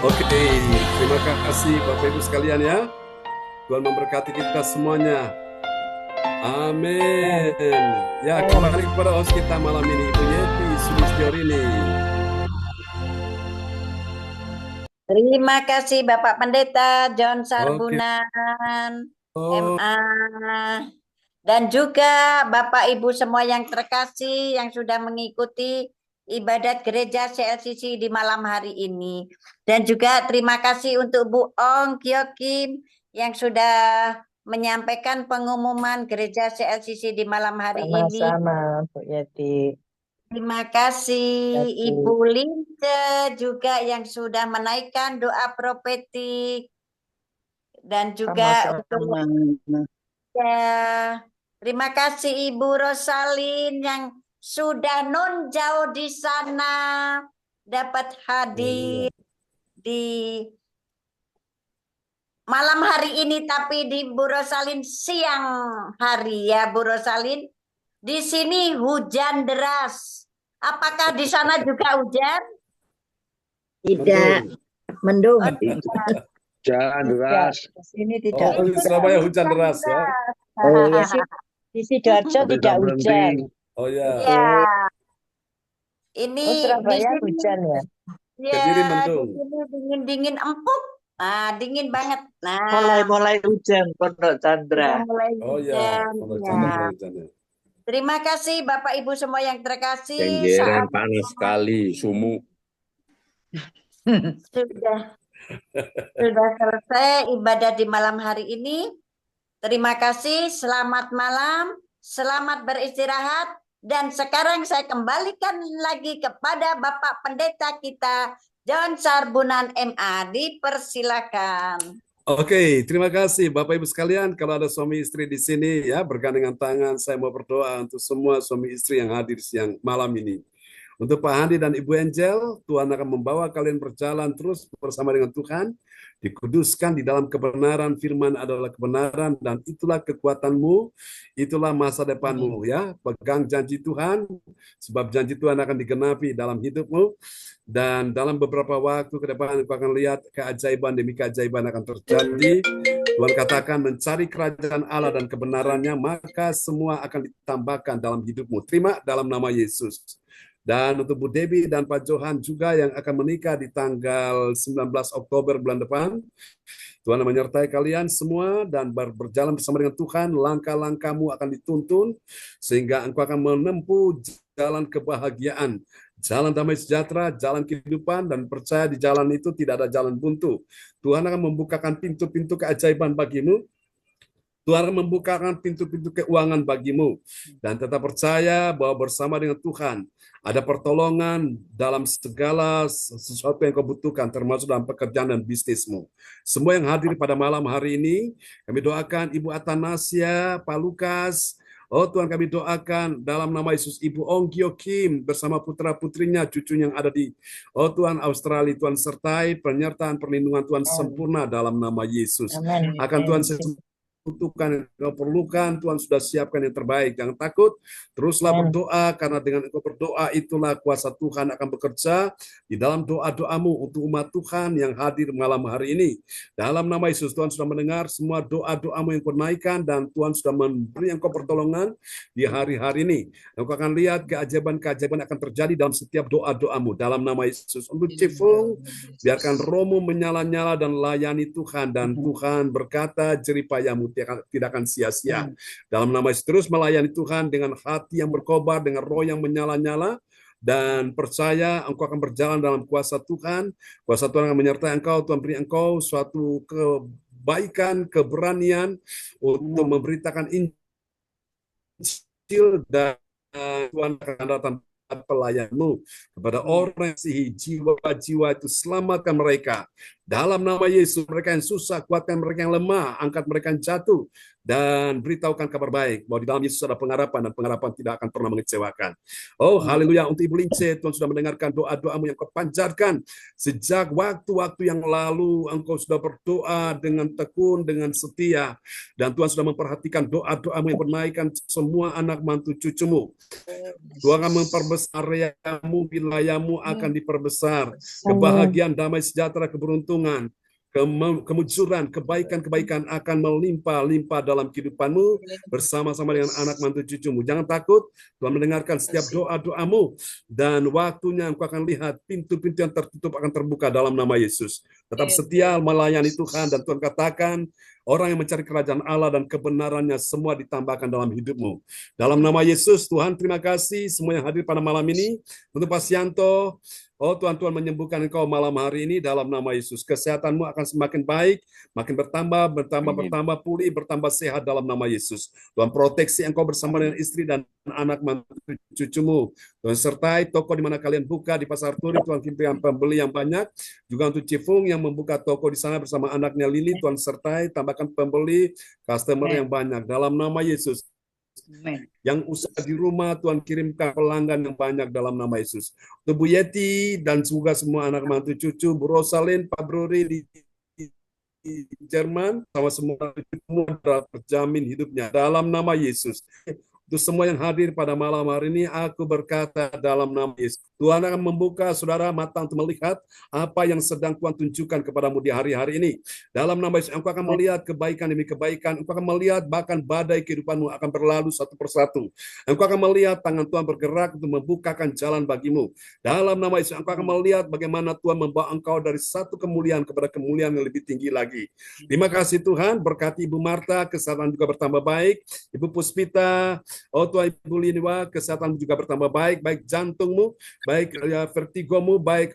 Oke, terima kasih Bapak Ibu sekalian ya. Tuhan memberkati kita semuanya. Amin. Ya, kembali kepada host kita malam ini, Ibu Yeti Sulistyorini. Terima kasih Bapak Pendeta John Sarbunan, Oh, MA, dan juga Bapak Ibu semua yang terkasih yang sudah mengikuti ibadat gereja CLCC di malam hari ini. Dan juga terima kasih untuk Bu Ong Kyo Kim yang sudah menyampaikan pengumuman gereja CLCC di malam hari ini. Sama-sama, Bu Yeti. Terima kasih Ibu Lince juga yang sudah menaikkan doa profetik dan juga untuk ya, terima kasih Ibu Rosalin yang sudah non jauh di sana dapat hadir di malam hari ini, tapi di Bu Rosalin siang hari ya Bu Rosalin. Di sini hujan deras. Apakah di sana juga hujan? Tidak, mendung. Hujan deras. Di sini tidak di Surabaya hujan deras ya. Di Sidoarjo tidak hujan. Oh ya. Ya. Ini Surabaya di sini, hujan ya. ya, Kediri mendung. di sini dingin-dingin empuk. Nah, dingin banget. Nah, Mulai hujan Pondok Chandra. mulai Oh ya, hujan. kalau Ya. Chandra hujan ya. Terima kasih Bapak Ibu semua yang terkasih. Kenjeran Saat panas sekali, sumu. sudah selesai ibadah di malam hari ini. Terima kasih, selamat malam, selamat beristirahat. Dan sekarang saya kembalikan lagi kepada Bapak Pendeta kita, John Sarbunan MA. Dipersilakan. Oke, terima kasih Bapak Ibu sekalian. Kalau ada suami istri di sini ya, bergandengan tangan, saya mau berdoa untuk semua suami istri yang hadir siang malam ini. Untuk Pak Handi dan Ibu Angel, Tuhan akan membawa kalian berjalan terus bersama dengan Tuhan, dikuduskan di dalam kebenaran, firman adalah kebenaran, dan itulah kekuatanmu, itulah masa depanmu ya. Pegang janji Tuhan, sebab janji Tuhan akan digenapi dalam hidupmu, dan dalam beberapa waktu ke depan engkau akan lihat keajaiban demi keajaiban akan terjadi. Tuhan katakan mencari kerajaan Allah dan kebenarannya, maka semua akan ditambahkan dalam hidupmu. Terima dalam nama Yesus. Dan untuk Bu Debbie dan Pak Johan juga yang akan menikah di tanggal 19 Oktober bulan depan, Tuhan menyertai kalian semua dan berjalan bersama dengan Tuhan, langkah-langkahmu akan dituntun, sehingga engkau akan menempuh jalan kebahagiaan, jalan damai sejahtera, jalan kehidupan, dan percaya di jalan itu tidak ada jalan buntu. Tuhan akan membukakan pintu-pintu keajaiban bagimu, Tuhan akan membukakan pintu-pintu keuangan bagimu, dan tetap percaya bahwa bersama dengan Tuhan ada pertolongan dalam segala sesuatu yang kau butuhkan, termasuk dalam pekerjaan dan bisnismu. Semua yang hadir pada malam hari ini, kami doakan Ibu Atanasia, Pak Lukas. Oh Tuhan, kami doakan dalam nama Yesus Ibu Ong Kyo Kim bersama putra-putrinya, cucunya yang ada di Tuhan Australia. Tuhan sertai penyertaan perlindungan Tuhan sempurna dalam nama Yesus. Akan Tuhan butuhkan yang kau perlukan, Tuhan sudah siapkan yang terbaik. Jangan takut, teruslah berdoa, karena dengan engkau berdoa itulah kuasa Tuhan akan bekerja di dalam doa-doamu untuk umat Tuhan yang hadir malam hari ini. Dalam nama Yesus, Tuhan sudah mendengar semua doa-doamu yang kau naikkan, dan Tuhan sudah memberi engkau pertolongan di hari-hari ini. Engkau akan lihat keajaiban-keajaiban akan terjadi dalam setiap doa-doamu. Dalam nama Yesus, untuk Cifung, biarkan rohmu menyala-nyala dan layani Tuhan, dan Tuhan berkata jeripayamu tidak akan sia-sia. Dalam nama Yesus, terus melayani Tuhan dengan hati yang berkobar, dengan roh yang menyala-nyala, dan percaya engkau akan berjalan dalam kuasa Tuhan. Kuasa Tuhan akan menyertai engkau. Tuhan beri engkau suatu kebaikan, keberanian untuk memberitakan Injil, dan Tuhan akan datang pelayanmu kepada orang yang jiwa-jiwa itu, selamatkan mereka Dalam nama Yesus, mereka yang susah, kuatkan mereka yang lemah, angkat mereka yang jatuh, dan beritahukan kabar baik bahwa di dalam Yesus ada pengharapan, dan pengharapan tidak akan pernah mengecewakan. Oh, haleluya. Untuk Ibu Lince, Tuhan sudah mendengarkan doa-doamu yang kau panjatkan. Sejak waktu-waktu yang lalu, engkau sudah berdoa dengan tekun, dengan setia, dan Tuhan sudah memperhatikan doa-doamu yang menaikkan semua anak mantu cucumu. Tuhan akan memperbesar areamu, wilayahmu akan diperbesar. Kebahagiaan, damai sejahtera, keberuntungan, kemujuran, kebaikan-kebaikan akan melimpah-limpah dalam kehidupanmu bersama-sama dengan anak mantu cucumu. Jangan takut, Tuhan mendengarkan setiap doa-doamu, dan waktunya engkau akan lihat pintu-pintu yang tertutup akan terbuka dalam nama Yesus. Tetap setia melayani Tuhan, dan Tuhan katakan, orang yang mencari kerajaan Allah dan kebenarannya semua ditambahkan dalam hidupmu. Dalam nama Yesus, Tuhan terima kasih semua yang hadir pada malam ini. Untuk Pak Sianto, oh Tuhan, Tuhan menyembuhkan engkau malam hari ini dalam nama Yesus. Kesehatanmu akan semakin baik, makin bertambah pulih, bertambah sehat dalam nama Yesus. Tuhan proteksi engkau bersama dengan istri dan anak mantu cucumu. Tuhan sertai toko di mana kalian buka di Pasar Turi, Tuhan kirimkan pembeli yang banyak. Juga untuk Cifung yang membuka toko di sana bersama anaknya Lili, Tuhan sertai, tambahkan pembeli, customer yang banyak dalam nama Yesus. Yang usaha di rumah, Tuhan kirimkan pelanggan yang banyak dalam nama Yesus. Untuk Bu Yeti dan semoga semua anak mantu cucu, Bu Rosalin, Pak Bruri di Jerman, sama semua terjamin hidupnya dalam nama Yesus. Untuk semua yang hadir pada malam hari ini, aku berkata dalam nama Yesus, Tuhan akan membuka saudara mata untuk melihat apa yang sedang Tuhan tunjukkan kepadamu di hari-hari ini. Dalam nama Yesus, engkau akan melihat kebaikan demi kebaikan, engkau akan melihat bahkan badai kehidupanmu akan berlalu satu persatu. Engkau akan melihat tangan Tuhan bergerak untuk membukakan jalan bagimu. Dalam nama Yesus, engkau akan melihat bagaimana Tuhan membawa engkau dari satu kemuliaan kepada kemuliaan yang lebih tinggi lagi. Terima kasih Tuhan, berkati Ibu Marta, kesehatan juga bertambah baik. Ibu Puspita, oh Tuhan, Ibu Liniwa, kesehatan juga bertambah baik, baik jantungmu, baik vertigomu, baik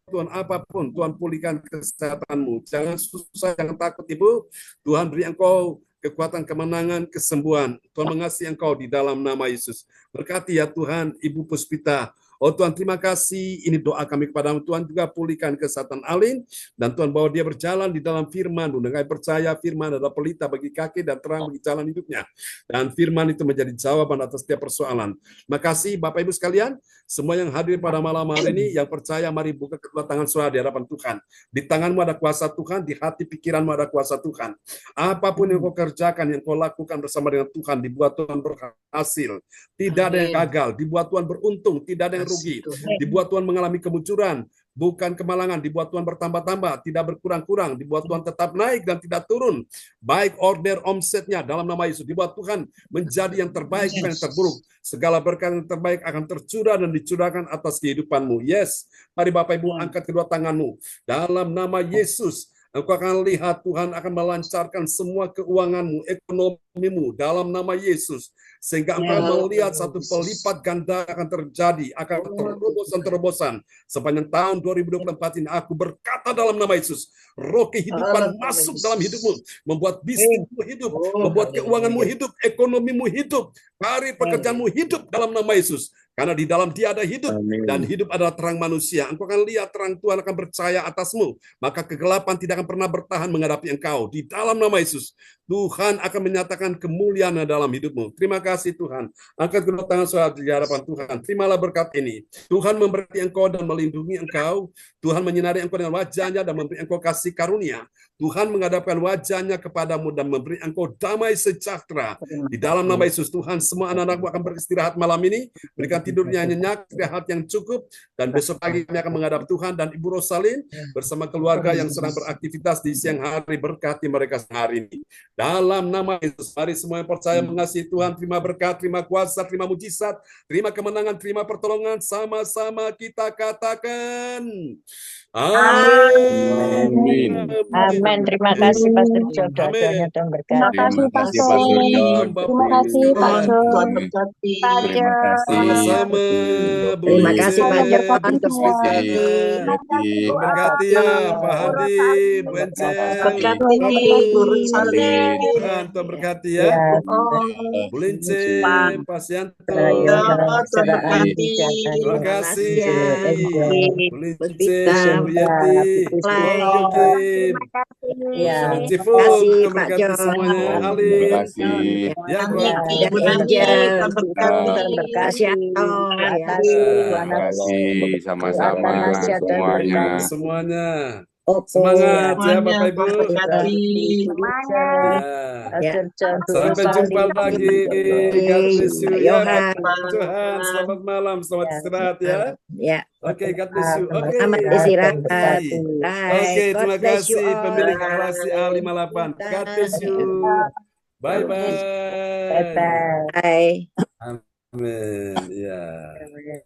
Tuhan apapun, Tuhan pulihkan kesehatanmu. Jangan susah, jangan takut Ibu. Tuhan beri engkau kekuatan, kemenangan, kesembuhan. Tuhan mengasihi engkau di dalam nama Yesus. Berkati ya Tuhan, Ibu Puspita. Oh Tuhan, terima kasih. Ini doa kami kepadamu. Tuhan juga pulihkan kesehatan Alin. Dan Tuhan bawa dia berjalan di dalam firman. Dan kami percaya firman adalah pelita bagi kaki dan terang bagi jalan hidupnya. Dan firman itu menjadi jawaban atas setiap persoalan. Terima kasih Bapak Ibu sekalian. Semua yang hadir pada malam hari ini, yang percaya, mari buka kedua tangan saudara di hadapan Tuhan. Di tanganmu ada kuasa Tuhan, di hati pikiranmu ada kuasa Tuhan. Apapun yang kau kerjakan, yang kau lakukan bersama dengan Tuhan, dibuat Tuhan berhasil. Tidak ada yang gagal, dibuat Tuhan beruntung, tidak ada yang rugi. Dibuat Tuhan mengalami kemunculan, bukan kemalangan. Dibuat Tuhan bertambah-tambah, tidak berkurang-kurang. Dibuat Tuhan tetap naik dan tidak turun. Baik order omsetnya dalam nama Yesus. Dibuat Tuhan menjadi yang terbaik, bukan yang terburuk. Segala berkat yang terbaik akan tercurah dan dicurahkan atas kehidupanmu. Yes, mari Bapak Ibu angkat kedua tanganmu. Dalam nama Yesus, engkau akan lihat Tuhan akan melancarkan semua keuanganmu, ekonomimu dalam nama Yesus. Sehingga engkau akan melihat satu pelipat ganda akan terjadi, akan terobosan-terobosan. Sepanjang tahun 2024 ini aku berkata dalam nama Yesus, roh kehidupan masuk dalam hidupmu, membuat bisnismu hidup, membuat keuanganmu hidup, ekonomimu hidup, karir pekerjaanmu hidup dalam nama Yesus. Karena di dalam dia ada hidup, dan hidup adalah terang manusia. Engkau akan lihat terang Tuhan akan bercahaya atasmu. Maka kegelapan tidak akan pernah bertahan menghadapi engkau. Di dalam nama Yesus, Tuhan akan menyatakan kemuliaan dalam hidupmu. Terima kasih Tuhan. Angkat kedua tangan saudara di hadapan Tuhan. Terimalah berkat ini. Tuhan memberkati engkau dan melindungi engkau. Tuhan menyinari engkau dengan wajahnya dan memberi engkau kasih karunia. Tuhan menghadapkan wajahnya kepadamu dan memberi engkau damai sejahtera. Di dalam nama Yesus, Tuhan, semua anak-anakmu akan beristirahat malam ini. Berikan tidurnya nyenyak, istirahat yang cukup. Dan besok pagi kami akan menghadap Tuhan dan Ibu Rosalin bersama keluarga yang sedang beraktivitas di siang hari. Berkati mereka hari ini. Dalam nama Yesus, mari semua yang percaya mengasihi Tuhan, terima berkat, terima kuasa, terima mujizat, terima kemenangan, terima pertolongan. Sama-sama kita katakan. Amin. Amin. Terima kasih Pastor John. Doanya Tuhan berkati. Terima kasih Pastor. Terima kasih Pak John. Tuhan berkati. Terima Sama-sama. Terima kasih Pak John. Berkati ya Pak Hadi, Bu Encel, Berkati Guru Salim. Tuhan berkati ya. Bu Lince, Pak Sianto. Tuhan berkati. Terima kasih. Bu Lince, Bu Yeti. Thank you, Kim. Terima kasih. Iya. Ciful, Kasih, Tuhan Pak berkati John. semuanya. Terima Halim. kasih. Ya, Nanti Bro. Dan Bu Nanti Angel. Tuhan berkati. Tuhan berkati. Kasih Anton, Terima ya. kasih Ya. Tuhan Terima kasih sama-sama Kekuatan nasihat dan semuanya. berkat. Semuanya. Opo. Semangat ya Semuanya Bapak Ibu. Tuhan berkati. Semangat. Ya. Pastor John, Bu Sampai Rosalie, jumpa Bu lagi. Yeti, God bless you. Pak Ya, Yohan. Pak Johan. Selamat malam. Selamat Ya, istirahat ya. Ya, Oke, God bless you. Oke. selamat Tuhan istirahat. berkati. Oke, God terima bless you kasih all. pemilik rasi A58. God bless you. Bye-bye. Bye-bye. Bye. Amin. Ya.